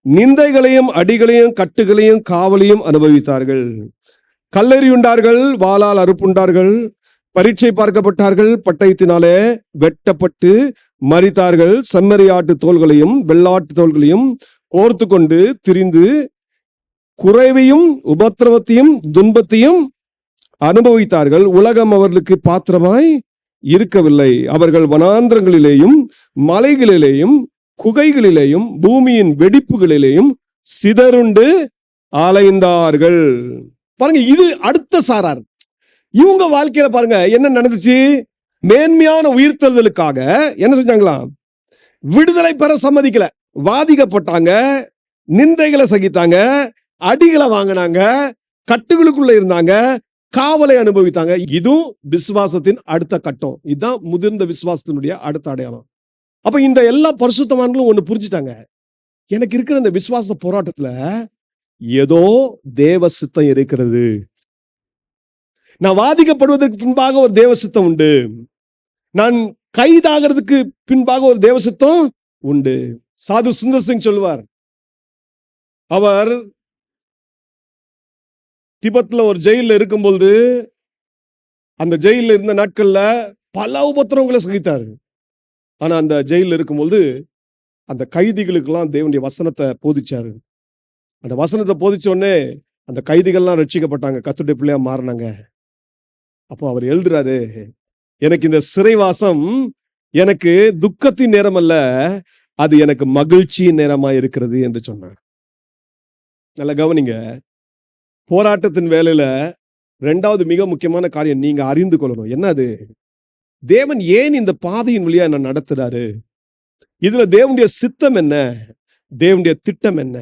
நிந்தைகளையும் அடிகளையும் கட்டுகளையும் காவலையும் அனுபவித்தார்கள். கல்லெறியுண்டார்கள், வாளால் அறுப்புண்டார்கள், பரீட்சை பார்க்கப்பட்டார்கள், பட்டயத்தினாலே வெட்டப்பட்டு மரித்தார்கள். செம்மறியாட்டு தோள்களையும் வெள்ளாட்டு தோள்களையும் ஓர்த்து கொண்டு திரிந்து குறைவையும் உபத்திரவத்தையும் துன்பத்தையும் அனுபவித்தார்கள். உலகம் அவர்களுக்கு பாத்திரமாய் இருக்கவில்லை. அவர்கள் வனாந்திரங்களிலேயும் மலைகளிலேயும் குகைகளிலேயும் பூமியின் வெடிப்புகளிலேயும் சிதறுண்டு அலைந்தார்கள். பாருங்க, இது அடுத்த சாரார். இவங்க வாழ்க்கையில பாருங்க என்ன நடந்துச்சு. மேன்மையான உயிர்த்தெழுதலுக்காக என்ன செஞ்சாங்களா? விடுதலை பெற சம்மதிக்கல. வாதிக்கப்பட்டாங்க, நிந்தைகளை சகித்தாங்க, அடிகளை வாங்கினாங்க, கட்டுகளுக்குள்ள இருந்தாங்க, காவலை அனுபவித்தாங்க. இதுவும் விசுவாசத்தின் அடுத்த கட்டம். இதுதான் முதிர்ந்த விசுவாசத்தினுடைய அடுத்த அடையாளம். அப்ப இந்த எல்லா பரிசுத்தவான்களும் ஒண்ணு புரிஞ்சுட்டாங்க. எனக்கு இருக்கிற இந்த விசுவாச போராட்டத்துல ஏதோ தேவ சித்தம் இருக்கிறது. நான் வாதிக்கப்படுவதற்கு பின்பாக ஒரு தேவ சித்தம் உண்டு. நான் கைதாகிறதுக்கு பின்பாக ஒரு தேவ சித்தம் உண்டு. சாது சுந்தர் சிங் சொல்வார், அவர் திபெத்ல ஒரு ஜெயில இருக்கும்போது, அந்த ஜெயில இருந்த நாட்கள்ல பல உபத்திரவங்களை சகித்தார். ஆனா அந்த ஜெயில இருக்கும்போது அந்த கைதிகளுக்கெல்லாம் தேவனுடைய வசனத்தை போதிச்சாரு. அந்த வசனத்தை போதிச்ச உடனே அந்த கைதிகள்லாம் ரட்சிக்கப்பட்டாங்க, கர்த்தருடைய பிள்ளையா மாறினாங்க. அப்போ அவர் எழுதுறாரு, எனக்கு இந்த சிறைவாசம் எனக்கு துக்கத்தின் நேரம் அல்ல, அது எனக்கு மகிழ்ச்சியின் நேரமா இருக்கிறது என்று சொன்னார். நல்ல கவனிங்க, போராட்டத்தின் வேலையில இரண்டாவது மிக முக்கியமான காரியம் நீங்க அறிந்து கொள்ளணும். என்னது? தேவன் ஏன் இந்த பாதையின் வழியா என்ன நடத்துறாரு? இதுல தேவனுடைய சித்தம் என்ன? தேவனுடைய திட்டம் என்ன?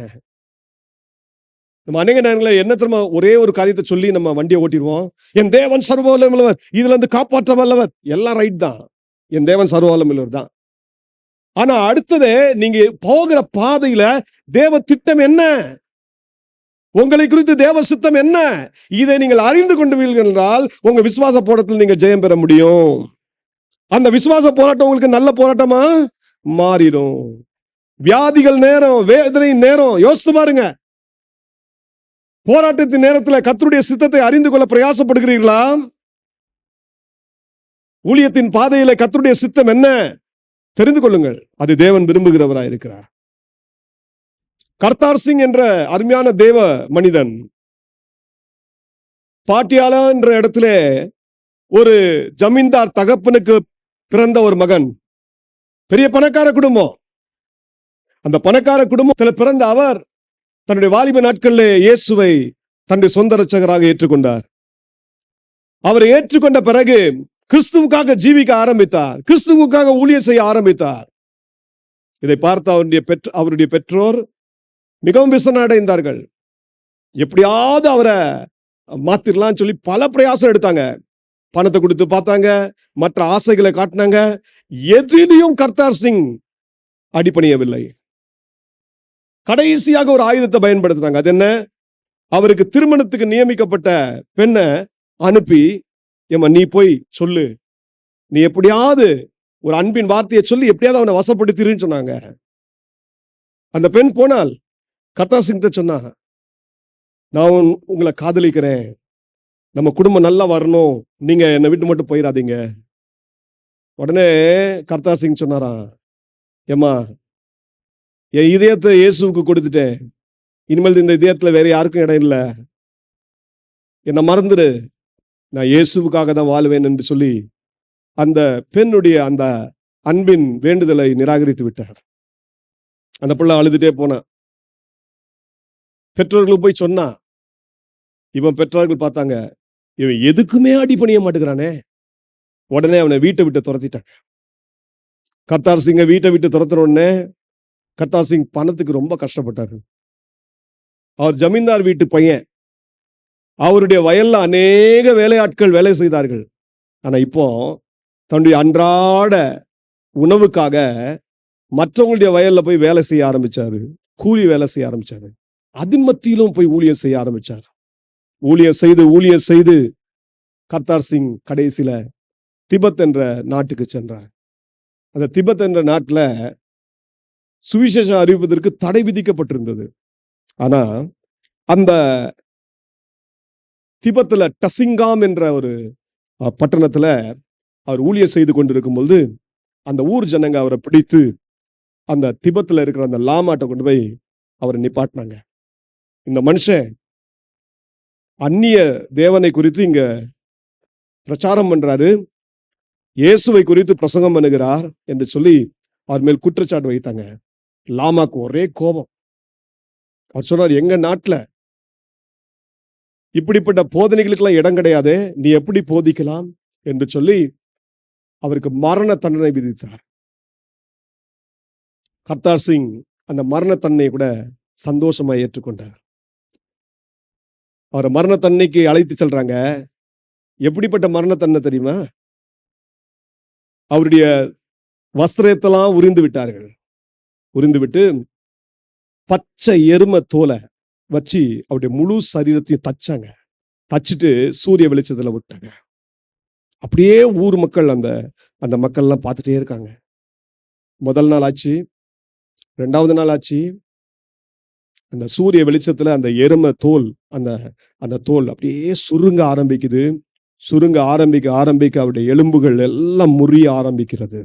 நம்ம அநேக நேரங்களில் என்ன தெரியுமா, ஒரே ஒரு காரியத்தை சொல்லி நம்ம வண்டியை ஓட்டிடுவோம். என் தேவன் சர்வவல்லவர், இதுல இருந்து காப்பாற்ற வல்லவர். எல்லாம் ரைட் தான், என் தேவன் சர்வவல்லவர் தான். ஆனா அடுத்தது நீங்க போகிற பாதையில தேவ திட்டம் என்ன? உங்களை குறித்து தேவ சித்தம் என்ன? இதை நீங்கள் அறிந்து கொண்டீர்கள் என்றால் உங்க விசுவாச போராட்டத்தில் நீங்க ஜெயம் பெற முடியும். அந்த விசுவாச போராட்டம் உங்களுக்கு நல்ல போராட்டமா மாறிடும். வியாதிகள் நேரம், வேதனை நேரம், யோசித்து பாருங்க. போராட்டத்தின் நேரத்தில் கர்த்தருடைய சித்தத்தை அறிந்து கொள்ள பிரயாசப்படுகிறீர்களா? ஊழியத்தின் பாதையில கர்த்தருடைய சித்தம் என்ன தெரிந்து கொள்ளுங்கள். அது தேவன் விரும்புகிறவராய் இருக்கிறார். கர்த்தார் சிங் என்ற அருமையான தேவ மனிதன் பாட்டியாலா என்ற இடத்துல ஒரு ஜமீன்தார் தகப்பனுக்கு பிறந்த ஒரு மகன். பெரிய பணக்கார குடும்பம். அந்த பணக்கார குடும்பத்தில் பிறந்த அவர் தன்னுடைய வாலிப நாட்களிலே இயேசுவை தன்னுடைய சொந்த இரட்சகராக ஏற்றுக்கொண்டார். அவரை ஏற்றுக்கொண்ட பிறகு கிறிஸ்துவுக்காக ஜீவிக்க ஆரம்பித்தார். கிறிஸ்துவுக்காக ஊழியம் செய்ய ஆரம்பித்தார். இதை பார்த்த அவருடைய பெற்றோர் மிகவும் விசனடைந்தார்கள். எப்படியாவது அவரை மாத்திரலாம் சொல்லி பல பிரயாசம் எடுத்தாங்க. பணத்தை கொடுத்து பார்த்தாங்க, மற்ற ஆசைகளை காட்டினாங்க. எதிலையும் கர்த்தார் சிங் அடிபணியவில்லை. கடைசியாக ஒரு ஆயுதத்தை பயன்படுத்தினாங்க. அது என்ன? அவருக்கு திருமணத்துக்கு நியமிக்கப்பட்ட பெண்ணை அனுப்பி, ஏமா நீ போய் சொல்லு, நீ எப்படியாவது ஒரு அன்பின் வார்த்தையை சொல்லி எப்படியாவது அவனை வசப்படுத்திருன்னு சொன்னாங்க. அந்த பெண் போனால் கர்த்தார் சிங் சொன்னா, நான் உங்களை காதலிக்கிறேன், நம்ம குடும்பம் நல்லா வரணும், நீங்க என்னை விட்டு மட்டும் போயிடாதீங்க. உடனே கர்த்தார் சிங் சொன்னாராம், ஏமா என் இதயத்தை இயேசுவுக்கு கொடுத்துட்டேன், இனிமேல் இந்த இதயத்துல வேற யாருக்கும் இடம் இல்லை, என்னை மறந்துடு, நான் இயேசுவுக்காக தான் வாழ்வேன் என்று சொல்லி அந்த பெண்ணுடைய அந்த அன்பின் வேண்டுதலை நிராகரித்து விட்டார். அந்த பிள்ளை அழுதுட்டே போனா. பெற்றோர்கள் போய் சொன்னா, இவன் பெற்றோர்கள் பார்த்தாங்க, இவன் எதுக்குமே அடிபணிய மாட்டேங்கிறானே. உடனே அவனை வீட்டை விட்டு துரத்திட்டாங்க. கர்த்தார் சிங்கை வீட்டை விட்டு துரத்துற உடனே கர்த்தார் சிங் பணத்துக்கு ரொம்ப கஷ்டப்பட்டாரு. அவர் ஜமீன்தார் வீட்டு பையன். அவருடைய வயல்ல அநேக வேலையாட்கள் வேலை செய்தார்கள். ஆனா இப்போ தன்னுடைய அன்றாட உணவுக்காக மற்றவங்களுடைய வயல்ல போய் வேலை செய்ய ஆரம்பிச்சாரு. கூலி வேலை செய்ய ஆரம்பிச்சாரு. அதன் மத்தியிலும் போய் ஊழியம் செய்ய ஆரம்பிச்சார். ஊழியம் செய்து கர்த்தார் சிங் கடைசியில திபெத் என்ற நாட்டுக்கு சென்றார். அந்த திபெத் என்ற நாட்டுல சுவிசேஷம் அறிவிப்பதற்கு தடை விதிக்கப்பட்டிருந்தது. ஆனா அந்த திபெத்ல டசிங்காம் என்ற ஒரு பட்டணத்துல அவர் ஊழியம் செய்து கொண்டிருக்கும் பொழுது அந்த ஊர் ஜனங்க அவரை பிடித்து அந்த திபெத்ல இருக்கிற அந்த லாமாட்டை கொண்டு போய் அவரை நிப்பாட்டினாங்க. இந்த மனுஷன் அந்நிய தேவனை குறித்து இங்க பிரச்சாரம் பண்றாரு, இயேசுவை குறித்து பிரசங்கம் பண்ணுகிறார் என்று சொல்லி அவர் மேல் குற்றச்சாட்டு வைத்தாங்க. லாமாக்கு ஒரே கோபம். அவர் சொன்னார், எங்க நாட்டுல இப்படிப்பட்ட போதனைகளுக்கெல்லாம் இடம் கிடையாது, நீ எப்படி போதிக்கலாம் என்று சொல்லி அவருக்கு மரண தண்டனை விதித்தார். கர்த்தார் சிங் அந்த மரண தன்னை கூட சந்தோஷமா ஏற்றுக்கொண்டார். அவரை மரண தன்னைக்கு அழைத்து செல்றாங்க. எப்படிப்பட்ட மரண தன்னை தெரியுமா? அவருடைய வஸ்திரத்தெல்லாம் உரிந்து விட்டார்கள். உரிந்து விட்டு பச்சை எருமை தோலை வச்சு அவருடைய முழு சரீரத்தையும் தச்சாங்க. தச்சுட்டு சூரிய வெளிச்சத்துல விட்டாங்க. அப்படியே ஊர் மக்கள் அந்த அந்த மக்கள்லாம் பார்த்துட்டே இருக்காங்க. முதல் நாள் ஆச்சு, 2வது நாள் ஆச்சு. அந்த சூரிய வெளிச்சத்துல அந்த எருமை தோல், அந்த அந்த தோல் அப்படியே சுருங்க ஆரம்பிக்குது. சுருங்க ஆரம்பிக்க அவருடைய எலும்புகள் எல்லாம் முறிய ஆரம்பிக்கிறது.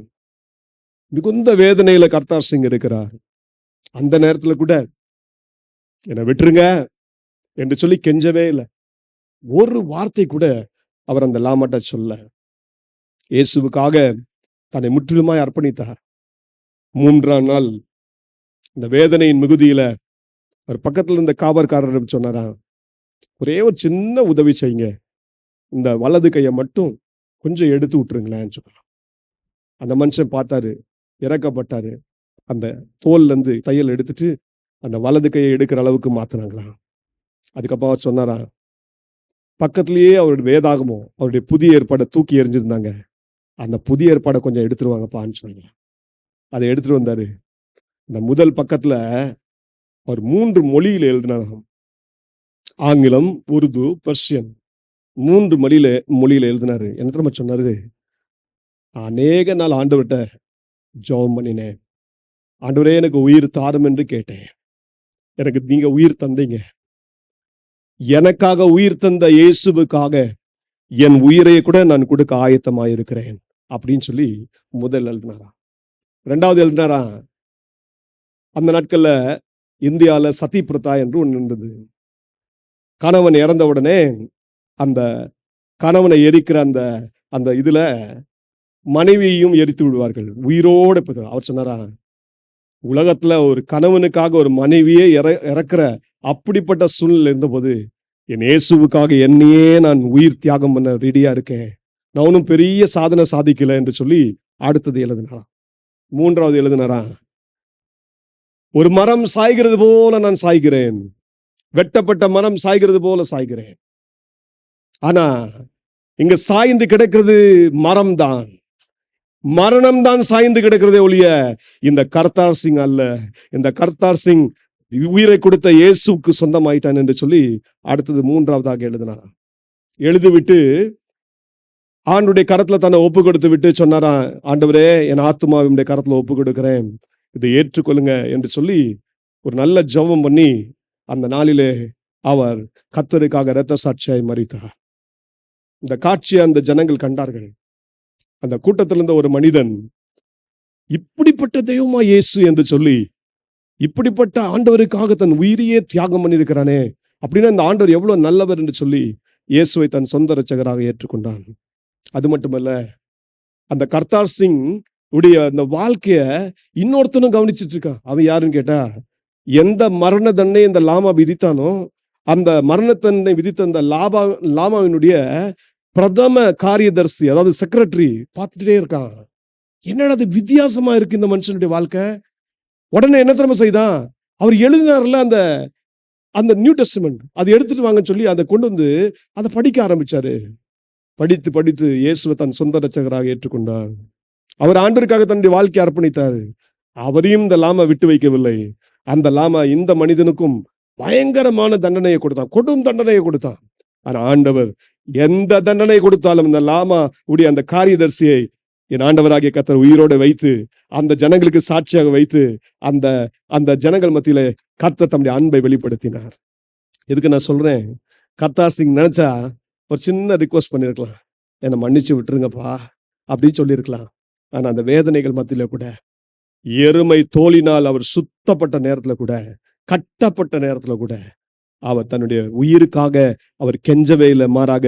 மிகுந்த வேதனையில கர்த்தார் சிங் இருக்கிறார். அந்த நேரத்துல கூட என்னை விட்டுருங்க என்று சொல்லி கெஞ்சவே இல்லை. ஒரு வார்த்தை கூட அவர் அந்த லாமாட்ட சொல்ல. இயேசுவுக்காக தன்னை முற்றிலுமாய் அர்ப்பணித்தார். 3ஆம் நாள் இந்த வேதனையின் மிகுதியில அவர் பக்கத்துல இருந்த காவற்காரர் சொன்னாரா, ஒரே ஒரு சின்ன உதவி செய்யுங்க, இந்த வலது கையை மட்டும் கொஞ்சம் எடுத்து விட்டுருங்களேன்னு சொன்னார். அந்த மனுஷன் பார்த்தாரு, இறக்கப்பட்டாரு. அந்த தோல்ல இருந்து தையல் எடுத்துட்டு அந்த வலது கையை எடுக்கிற அளவுக்கு மாத்தினாங்களாம். அதுக்கப்புறம் அவர் சொன்னாரா, பக்கத்திலேயே அவருடைய வேதாகமும் அவருடைய புதிய ஏற்பாடை தூக்கி எறிஞ்சிருந்தாங்க, அந்த புதிய ஏற்பாடை கொஞ்சம் எடுத்துருவாங்கப்பான்னு சொன்னாங்க. அதை எடுத்துட்டு வந்தாரு. இந்த முதல் பக்கத்துல அவர் 3 மொழியில எழுதினாராம். ஆங்கிலம், உருது, பர்ஷியன் 3 மொழியில எழுதினாரு. என்ன தெரியுமா சொன்னாரு? அநேக நாள் ஆண்டவர்கிட்ட ஜெபம் பண்ணினேன். ஆண்டவரே, எனக்கு உயிர் தாரும் என்று கேட்டேன். எனக்கு நீங்க உயிர் தந்தீங்க. எனக்காக உயிர் தந்த இயேசுவுக்காக என் உயிரை கூட நான் கொடுக்க ஆயத்தமாயிருக்கிறேன் அப்படின்னு சொல்லி முதல் எழுதினாரா. 2வது எழுதினாரா, அந்த நாட்கள்ல இந்தியால சதி பிரதா என்று ஒன்று இருந்தது. கணவன் இறந்த உடனே அந்த கணவனை எரிக்கிற அந்த அந்த இதுல மனைவியையும் எரித்து விடுவார்கள் உயிரோடு. அவர் சொன்னாரா, உலகத்துல ஒரு கணவனுக்காக ஒரு மனைவியே இறக்குற அப்படிப்பட்ட சூழ்நிலை இருந்தபோது என் இயேசுவுக்காக என்னையே நான் உயிர் தியாகம் பண்ண ரெடியா இருக்கேன். நான் ஒன்றும் பெரிய சாதனை சாதிக்கல என்று சொல்லி அடுத்தது எழுதினாரா. 3வது எழுதினாரா, ஒரு மரம் சாய்கிறது போல நான் சாய்கிறேன், வெட்டப்பட்ட மரம் சாய்கிறது போல சாய்கிறேன். ஆனா இங்க சாய்ந்து கிடக்கிறது மரம் தான், மரணம் தான் சாய்ந்து கிடக்கிறதே ஒழிய இந்த கர்த்தார் சிங் அல்ல. இந்த கர்த்தார் சிங் உயிரை கொடுத்த இயேசுக்கு சொந்தமாயிட்டான் என்று சொல்லி அடுத்தது 3வதாக எழுதினாரா. எழுதிவிட்டு ஆண்டுடைய கரத்துல தன்னை ஒப்பு கொடுத்து விட்டு சொன்னாரா, ஆண்டவரே, என் ஆத்துமாவுடைய கரத்துல ஒப்பு கொடுக்கிறேன், இதை ஏற்றுக்கொள்ளுங்க என்று சொல்லி ஒரு நல்ல ஜெபம் பண்ணி அந்த நாளிலே அவர் கர்த்தருக்காக இரத்த சாட்சியாய் மரித்தார். இந்த காட்சியை அந்த ஜனங்கள் கண்டார்கள். அந்த கூட்டத்திலிருந்த ஒரு மனிதன், இப்படிப்பட்ட தெய்வமா இயேசு என்று சொல்லி, இப்படிப்பட்ட ஆண்டவருக்காக தன் உயிரையே தியாகம் பண்ணியிருக்கிறானே, அப்படின்னா இந்த ஆண்டவர் எவ்வளவு நல்லவர் என்று சொல்லி இயேசுவை தன் சொந்த இரட்சகராக ஏற்றுக்கொண்டான். அது மட்டுமல்ல, அந்த கர்த்தார் சிங் உடைய அந்த வாழ்க்கைய இன்னொருத்தனும் கவனிச்சுட்டு இருக்கான். அவன் யாருன்னு கேட்டா, எந்த மரண தண்டனை இந்த லாமா விதித்தானோ அந்த மரண தண்டனை விதித்த அந்த லாமாவினுடைய பிரதம காரியதர்சி, அதாவது செக்ரட்டரி பார்த்துட்டே இருக்கான். என்னடா அது வித்தியாசமா இருக்கு இந்த மனுஷனுடைய வாழ்க்கை. உடனே என்ன தெரியுமா செய்தான், அவர் எழுதினார்ல அந்த அந்த நியூ டெஸ்டமெண்ட், அதை எடுத்துட்டு வாங்கன்னு சொல்லி அதை கொண்டு வந்து அதை படிக்க ஆரம்பிச்சாரு. படித்து படித்து இயேசுவை தன் சொந்த இரட்சகராக ஏற்றுக்கொண்டார். அவர் ஆண்டவருக்காக தன்னுடைய வாழ்க்கையை அர்ப்பணித்தார். அவரையும் இந்த லாமா விட்டு வைக்கவில்லை. அந்த லாமா இந்த மனிதனுக்கும் பயங்கரமான தண்டனையை கொடுத்தான், கொடும் தண்டனையை கொடுத்தான். ஆனா ஆண்டவர் எந்த தண்டனை கொடுத்தாலும் இந்த லாமா உடைய அந்த காரியதர்சியை என் ஆண்டவராகிய கர்த்தர் உயிரோடு வைத்து அந்த ஜனங்களுக்கு சாட்சியாக வைத்து அந்த அந்த ஜனங்கள் மத்தியில கர்த்தர் தம்முடைய அன்பை வெளிப்படுத்தினார். இதுக்கு நான் சொல்றேன், கர்த்தார் சிங் நினைச்சா ஒரு சின்ன ரிக்வஸ்ட் பண்ணிருக்கலாம், என்னை மன்னிச்சு விட்டுருங்கப்பா அப்படின்னு சொல்லியிருக்கலாம். ஆனா அந்த வேதனைகள் மத்தியில கூட, எருமை தோலினால் அவர் சுத்தப்பட்ட நேரத்துல கூட, கட்டப்பட்ட நேரத்துல கூட அவர் தன்னுடைய உயிருக்காக அவர் கெஞ்சவே இல்லை. மாறாக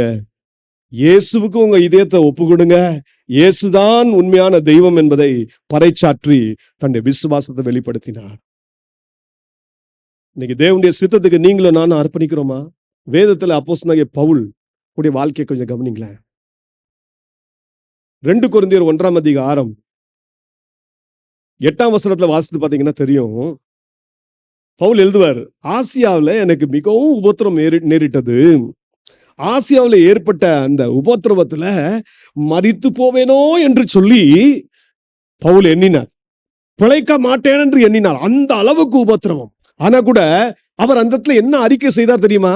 இயேசுவுக்கு உங்க இதயத்தை ஒப்பு கொடுங்க, இயேசுதான் உண்மையான தெய்வம் என்பதை பறைச்சாற்றி தன்னுடைய விசுவாசத்தை வெளிப்படுத்தினார். இன்னைக்கு தேவனுடைய சித்தத்துக்கு நீங்களும் நானும் அர்ப்பணிக்கிறோமா? வேதத்துல அப்போஸ்தலனாகிய பவுல் உடைய வாழ்க்கையை கொஞ்சம் கவனிங்களேன். 2 கொரிந்தியர் 1ஆம் அதிகாரம் 8ஆம் வசனத்துல வாசித்து பாத்தீங்கன்னா தெரியும். பவுல் எழுதுவார், ஆசியாவில் எனக்கு மிகவும் உபத்திரம் நேரிட்டது. ஆசியாவில் ஏற்பட்ட அந்த உபத்திரவத்துல மரித்து போவேனோ என்று சொல்லி பவுல் எண்ணினார். பிழைக்க மாட்டேன் என்று எண்ணினார். அந்த அளவுக்கு உபத்திரவம். ஆனா கூட அவர் அந்த இடத்துல என்ன அறிக்கை செய்தார் தெரியுமா?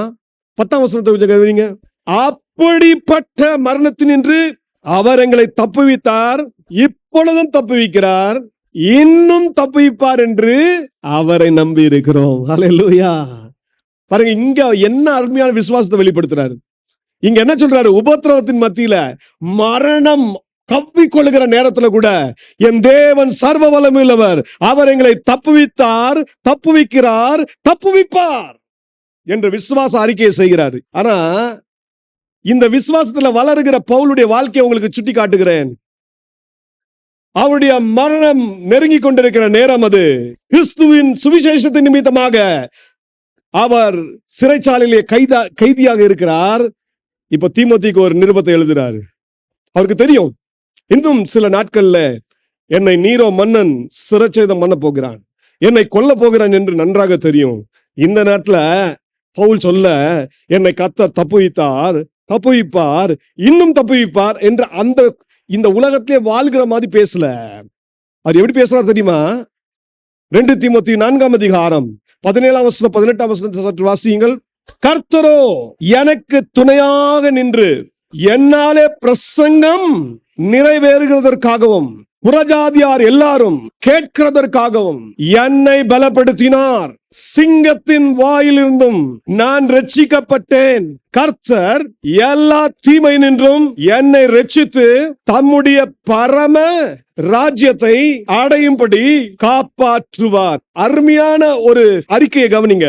10ஆம் வசனத்தை கொஞ்சம் கவனிங்க. அப்படிப்பட்ட மரணத்தினின்று அவர் எங்களை தப்புவித்தார், இப்பொழுதும் தப்புவிக்கிறார், இன்னும் தப்புவிப்பார் என்று அவரை நம்பி இருக்கிறோம். ஹல்லேலூயா. பாருங்க, இங்க என்ன அருமையான விசுவாசத்தை வெளிப்படுத்துறாரு. இங்க என்ன சொல்றாரு? உபத்திரவத்தின் மத்தியில மரணம் கவ்விக்கொள்ளுகிற நேரத்துல கூட என் தேவன் சர்வ வல்லமையுள்ளவர், அவர் எங்களை தப்புவித்தார், தப்புவிக்கிறார், தப்புவிப்பார் என்ற விசுவாச அறிக்கையை செய்கிறாரு. ஆனா இந்த விசுவாசத்துல வளருகிற பவுலுடைய வாழ்க்கையை உங்களுக்கு சுட்டி காட்டுகிறேன். அவருடைய மரணம் நெருங்கி கொண்டிருக்கிற நேரம் அது. கிறிஸ்துவின் சுவிசேஷத்தின் நிமித்தமாக அவர் சிறைச்சாலையிலே கைதியாக இருக்கிறார். இப்ப தீமோத்தேயுக்கு ஒரு நிருபத்தை எழுதுறாரு. அவருக்கு தெரியும், இன்னும் சில நாட்கள்ல என்னை நீரோ மன்னன் சிறைச்சேதம் பண்ண போகிறான், என்னை கொல்ல போகிறான் என்று நன்றாக தெரியும். இந்த நேரத்துல பவுல் சொல்ல, என்னை கர்த்தர் தப்புவித்தார், தப்புவிப்பார், இன்னும் தப்புவிப்பார் என்ற அந்த இந்த உலகத்திலே வாழ்கிற மாதிரி பேசல. அவர் எப்படி பேசுறாரு தெரியுமா? 2 தீமோத்தேயு 4ஆம் அதிகாரம் 17ஆம் வசனம் 18ஆம் வசனத்தை சற்று வாசியுங்கள். கர்த்தரோ எனக்கு துணையாக நின்று என்னாலே பிரசங்கம் நிறைவேறுகிறதற்காகவும் புறஜாதியார் எல்லாரும் கேட்கிறதற்காகவும் என்னை பலப்படுத்தினார். சிங்கத்தின் வாயிலிருந்தும் நான் ரட்சிக்கப்பட்டேன். கர்த்தர் எல்லா தீமை நின்றும் என்னை ரட்சித்து தம்முடைய பரம ராஜ்யத்தை அடையும்படி காப்பாற்றுவார். அருமையான ஒரு அறிக்கையை கவனிங்க.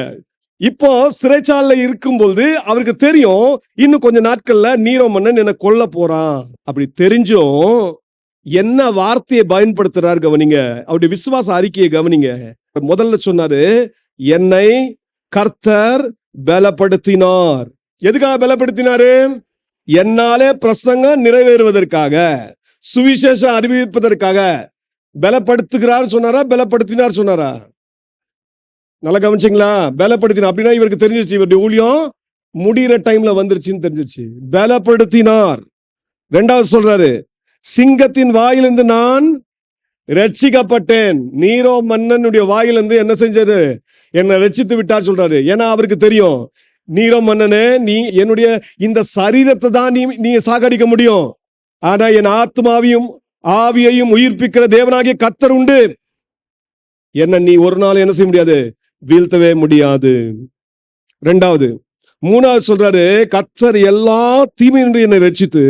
இப்போ சிறைச்சாலையில இருக்கும்போது அவருக்கு தெரியும், இன்னும் கொஞ்ச நாட்கள்ல நீரோ மன்னன் என்னை கொல்ல போறான். அப்படி தெரிஞ்சும் என்ன வார்த்தையை பயன்படுத்துறாரு கவனிங்க. அவருடைய விசுவாச அறிக்கையை கவனிங்க. முதல்ல சொன்னாரு, என்னை கர்த்தர் பலப்படுத்தினார். எதுக்காக பலப்படுத்தினாரு? என்னாலே பிரசங்கம் நிறைவேறுவதற்காக, சுவிசேஷம் அறிவிப்பதற்காக. பலப்படுத்துகிறார் சொன்னாரா, பலப்படுத்தினார் சொன்னாரா? நல்லா கவனிச்சிங்களா? பலப்படுத்தினார் அப்படின்னா இவருக்கு தெரிஞ்சிருச்சு, இவருடைய ஊழியம் முடிகிற டைம்ல வந்துருச்சுன்னு தெரிஞ்சிருச்சு. பலப்படுத்தினார். 2வது சொல்றாரு, சிங்கத்தின் வாயிலிருந்து நான் ரட்சிக்கப்பட்டேன். நீரோ மன்னனுடைய வாயிலிருந்து என்ன செஞ்சது? என்னை ரட்சித்து விட்டார் சொல்றாரு. ஏன்னா அவருக்கு தெரியும், நீரோ மன்னனே, நீ என்னுடைய இந்த சரீரத்தை தான் நீ சாகடிக்க முடியும், ஆனா என் ஆத்மாவையும் ஆவியையும் உயிர்ப்பிக்கிற தேவனாகிய கர்த்தர் உண்டு, என்ன நீ ஒரு நாள் என்ன செய்ய முடியாது, வீழ்த்தவே முடியாது. 2வது. 3வது சொல்றாரு, கர்த்தர் எல்லா தீமையின்றி என்னை ரட்சித்து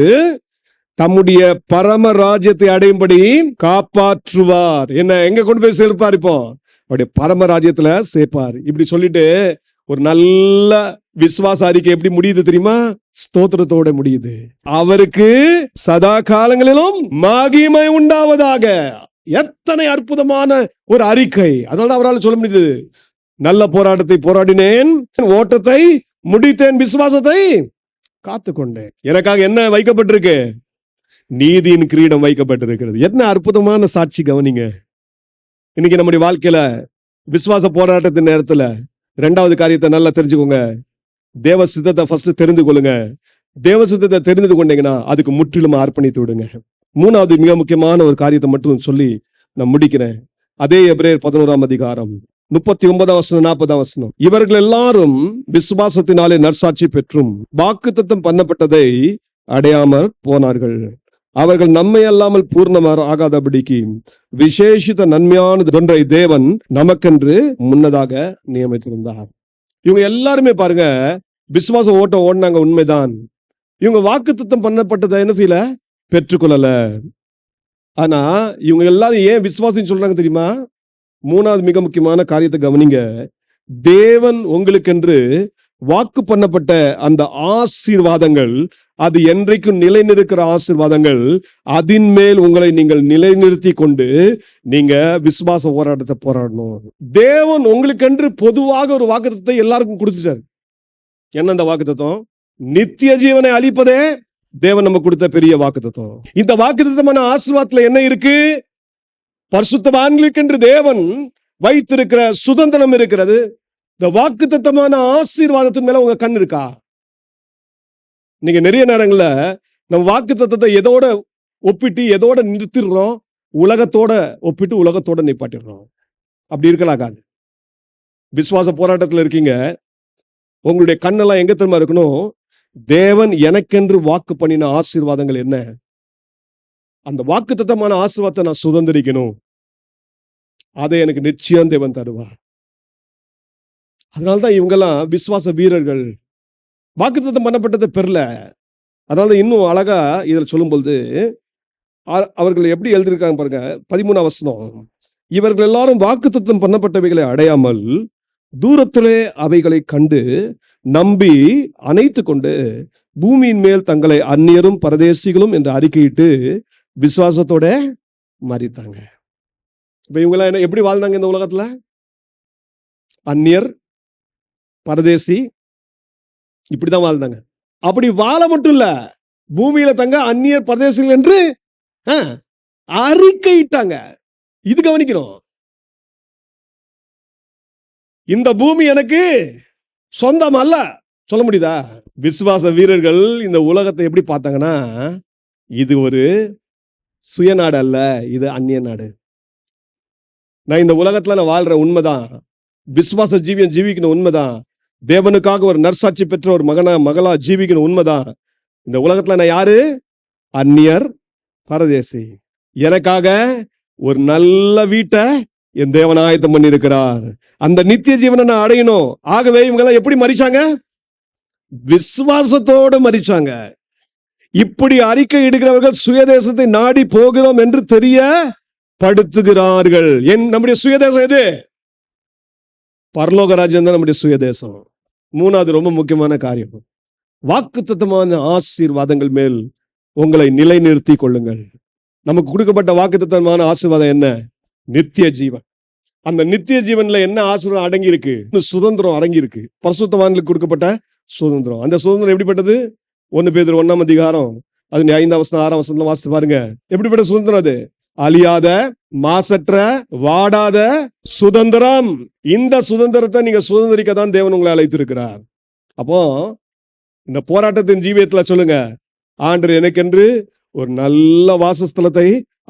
தம்முடைய பரம ராஜ்யத்தை அடையும்படி காப்பாற்றுவார். என்ன எங்க கொண்டு போய் சேர்ப்பார்? இப்போ அவருடைய பரம ராஜ்யத்துல சேர்ப்பார். இப்படி சொல்லிட்டு ஒரு நல்ல விசுவாச அறிக்கை எப்படி முடியுது தெரியுமா? ஸ்தோத்திரத்தோட முடியுது. அவருக்கு சதா காலங்களிலும் மகிமை உண்டாவதாக. எத்தனை அற்புதமான ஒரு அறிக்கை! அதனால அவரால் சொல்ல முடியுது, நல்ல போராட்டத்தை போராடினேன், ஓட்டத்தை முடித்தேன், விசுவாசத்தை காத்துக்கொண்டேன். எனக்காக என்ன வைக்கப்பட்டிருக்கு? நீதியின் கிரீடம் வைக்கப்பட்டிருக்கிறது. என்ன அற்புதமான சாட்சி கவனிங்க. இன்னைக்கு நம்முடைய வாழ்க்கையில விசுவாச போராட்டத்தின் நேரத்துல 2வது காரியத்தை நல்லா தெரிஞ்சுக்கோங்க. தேவ சித்தத்தை ஃபர்ஸ்ட் தெரிந்து கொள்ளுங்க. தேவ சித்தத்தை தெரிந்து கொண்டீங்கன்னா அதுக்கு முற்றிலும் அர்ப்பணித்து விடுங்க. 3வது மிக முக்கியமான ஒரு காரியத்தை மட்டும் சொல்லி நான் முடிக்கிறேன். அதே எபிரேயர் 11ஆம் அதிகாரம் 39ஆம் வசனம் 40ஆம் வசனம். இவர்கள் எல்லாரும் விசுவாசத்தினாலே நற்சாட்சி பெற்றும் வாக்குத்தத்தம் பண்ணப்பட்டதை அடையாமல் போனார்கள். அவர்கள் நம்மை அல்லாமல் பூர்ணமாக ஆகாதபடிக்கு விசேஷித்த நன்மையான ஒன்றை தேவன் நமக்கென்று முன்னதாக நியமித்திருந்தார். இவங்க எல்லாருமே பாருங்க, விசுவாச ஓட்டம் ஓடினாங்க, உண்மைதான். இவங்க வாக்குத்தத்தம் பண்ணப்பட்டதை என்ன செய்யல, பெற்றுக்கொள்ளல. ஆனா இவங்க எல்லாரும் ஏன் விசுவாசம் சொல்றாங்க தெரியுமா? 3வது மிக முக்கியமான காரியத்தை கவனிங்க. தேவன் உங்களுக்கென்று வாக்கு பண்ணப்பட்ட அந்த ஆசீர்வாதங்கள், அது என்றைக்கும் நிலைநிறுக்கிற ஆசீர்வாதங்கள், அதின் மேல் உங்களை நீங்கள் நிலைநிறுத்தி கொண்டு நீங்க விசுவாச போராட்டத்தை போராடணும். தேவன் உங்களுக்கென்று பொதுவாக ஒரு வாக்குத்தத்தத்தை எல்லாருக்கும் கொடுத்துட்டாரு. என்ன அந்த வாக்குத்தத்தம்? நித்திய ஜீவனை அளிப்பதே தேவன் நம்ம கொடுத்த பெரிய வாக்குத்தத்தம். இந்த வாக்குத்தத்தமான ஆசீர்வாதத்துல என்ன இருக்கு? பரிசுத்தவான்களுக்கென்று தேவன் வைத்திருக்கிற சுதந்திரம் இருக்கிறது. இந்த வாக்குத்தத்தமான ஆசீர்வாதத்தின் மேல உங்க கண் இருக்கா? நீங்க நிறைய நேரங்கள்ல நம்ம வாக்குத்தத்தத்தை எதோட ஒப்பிட்டு எதோட நிறுத்திடுறோம்? உலகத்தோட ஒப்பிட்டு உலகத்தோட நிப்பாட்டிடுறோம். அப்படி இருக்கலாகாது. விசுவாச போராட்டத்தில் இருக்கீங்க. உங்களுடைய கண்ணெல்லாம் எங்க தெரியுமா இருக்கணும்? தேவன் எனக்கென்று வாக்கு பண்ணின ஆசீர்வாதங்கள் என்ன, அந்த வாக்குத்தத்தமான ஆசீர்வாதத்தை நான் சுதந்திரிக்கணும். அதை எனக்கு நிச்சயம் தேவன் தருவார். அதனால்தான் இவங்கெல்லாம் விசுவாச வீரர்கள். வாக்குத்தத்தம் பண்ணப்பட்டதை பெறல. அதனால இன்னும் அழகா இதில் சொல்லும்போது அவர்கள் எப்படி எழுதியிருக்காங்க பாருங்க. 13ஆம் வசனம். இவர்கள் எல்லாரும் வாக்குத்தத்தம் பண்ணப்பட்டவைகளை அடையாமல் தூரத்திலே அவைகளை கண்டு நம்பி அணைத்து கொண்டு பூமியின் மேல் தங்களை அந்நியரும் பரதேசிகளும் என்று அறிக்கையிட்டு விசுவாசத்தோட மரித்தாங்க. இப்ப இவங்க என்ன எப்படி வாழ்ந்தாங்க இந்த உலகத்துல? அந்நியர், பரதேசி, இப்படிதான் வாழ்ந்தாங்க. அப்படி வாழ மட்டும் இல்ல, பூமியில தங்க அந்நியர் பரதேசிகள் என்று அறிக்கையிட்டாங்க. இது கவனிக்கணும். இந்த பூமி எனக்கு சொந்தம் அல்ல சொல்ல முடியுதா? விசுவாச வீரர்கள் இந்த உலகத்தை எப்படி பார்த்தாங்கன்னா, இது ஒரு சுயநாடு அல்ல, இது அந்நிய நாடு. நான் இந்த உலகத்துல நான் வாழ்ற உண்மைதான், விசுவாச ஜீவியம் ஜீவிக்கணும் உண்மைதான், தேவனுக்காக ஒரு நற்சாட்சி பெற்ற ஒரு மகளா ஜீவிக்கணும் உண்மைதான். இந்த உலகத்துல நான் யாரு? அந்நியர், பரதேசி. எனக்காக ஒரு நல்ல வீட்டை என் தேவன் ஆயத்தம் பண்ணி இருக்கிறார். அந்த நித்திய ஜீவனை நான் அடையணும். ஆகவே இவங்க எல்லாம் எப்படி மரிச்சாங்க? விசுவாசத்தோடு மரிச்சாங்க. இப்படி அறிக்கை இடுகிறவர்கள் சுயதேசத்தை நாடி போகிறோம் என்று தெரிய படுத்துகிறார்கள். நம்முடைய சுயதேசம் எது? பரலோக ராஜ்யம் தான் நம்முடைய சுயதேசம். மூணாவது ரொம்ப முக்கியமான காரியம், வாக்குத்தத்தமான ஆசீர்வாதங்கள் மேல் உங்களை நிலைநிறுத்தி கொள்ளுங்கள். நமக்கு கொடுக்கப்பட்ட வாக்குத்தத்தமான ஆசீர்வாதம் என்ன? நித்திய ஜீவன். அந்த நித்திய ஜீவன்ல என்ன ஆசீர்வாதம் அடங்கி இருக்கு? சுதந்திரம் அடங்கி இருக்கு. பரிசுத்தவான்களுக்கு கொடுக்கப்பட்ட சுதந்திரம். அந்த சுதந்திரம் எப்படிப்பட்டது? 1 பேதுரு 1ஆம் அதிகாரம் அது 5ஆம் வசனம் 6ஆம் வசனத்துல வாசித்து பாருங்க. எப்படிப்பட்ட சுதந்திரம் அது? அழியாத, மாசற்ற, வாடாத சுதந்திரம். இந்த சுதந்திரத்தை நீங்க சுதந்திரிக்க தான் தேவன் உங்களை அழைத்திருக்கிறார். அப்போ இந்த போராட்டத்தின் ஜீவியத்துல சொல்லுங்க, ஆண்டவர் எனக்கென்று ஒரு நல்ல வாசஸ்தலத்தை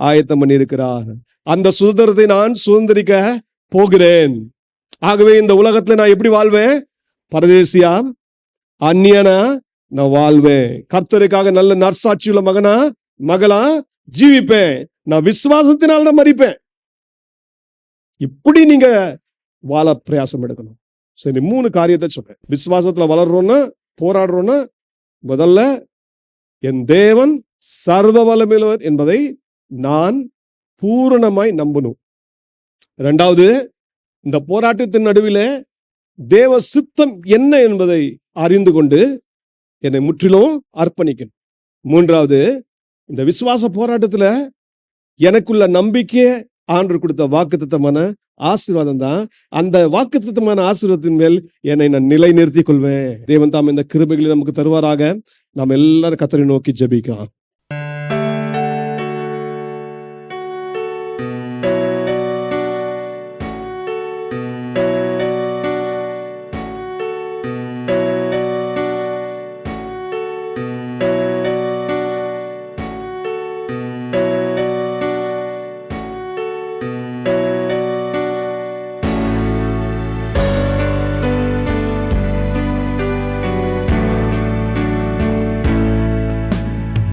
ஆயத்தம் பண்ணி இருக்கிறார். அந்த சுதந்திரத்தை நான் சுதந்திரிக்க போகிறேன். ஆகவே இந்த உலகத்துல நான் எப்படி வாழ்வேன்? பரதேசியா, அந்நியனா நான் வாழ்வேன். கர்த்தருக்காக நல்ல நற்சாட்சியுள்ள மகனா மகளா ஜீவிப்பேன். நான் விசுவாசத்தினால்தான் மரிப்பேன். இப்படி நீங்க வாழ பிரயாசம் எடுக்கணும். சரி, 3 காரியத்தை சொல்றேன். விசுவாசத்துல வளர்றோம்னா, போராடுறோம்னா, முதல்ல என் தேவன் சர்வ வல்லமையுள்ளவர் என்பதை நான் பூரணமாய் நம்பணும். 2வது, இந்த போராட்டத்தின் நடுவிலே தேவ சித்தம் என்ன என்பதை அறிந்து கொண்டு என்னை முற்றிலும் அர்ப்பணிக்கணும். 3வது, இந்த விசுவாச போராட்டத்துல எனக்குள்ள நம்பிக்கையை ஆண்டவர் கொடுத்த வாக்குத்தத்தமான ஆசீர்வாதம் தான். அந்த வாக்குத்தத்தமான ஆசீர்வாதத்தின் மேல் என்னை நான் நிலைநிறுத்திக் கொள்வேன். தேவன் தாம் இந்த கிருபைகளை நமக்கு தருவாராக. நாம் எல்லாரும் கர்த்தரை நோக்கி ஜெபிக்கலாம்.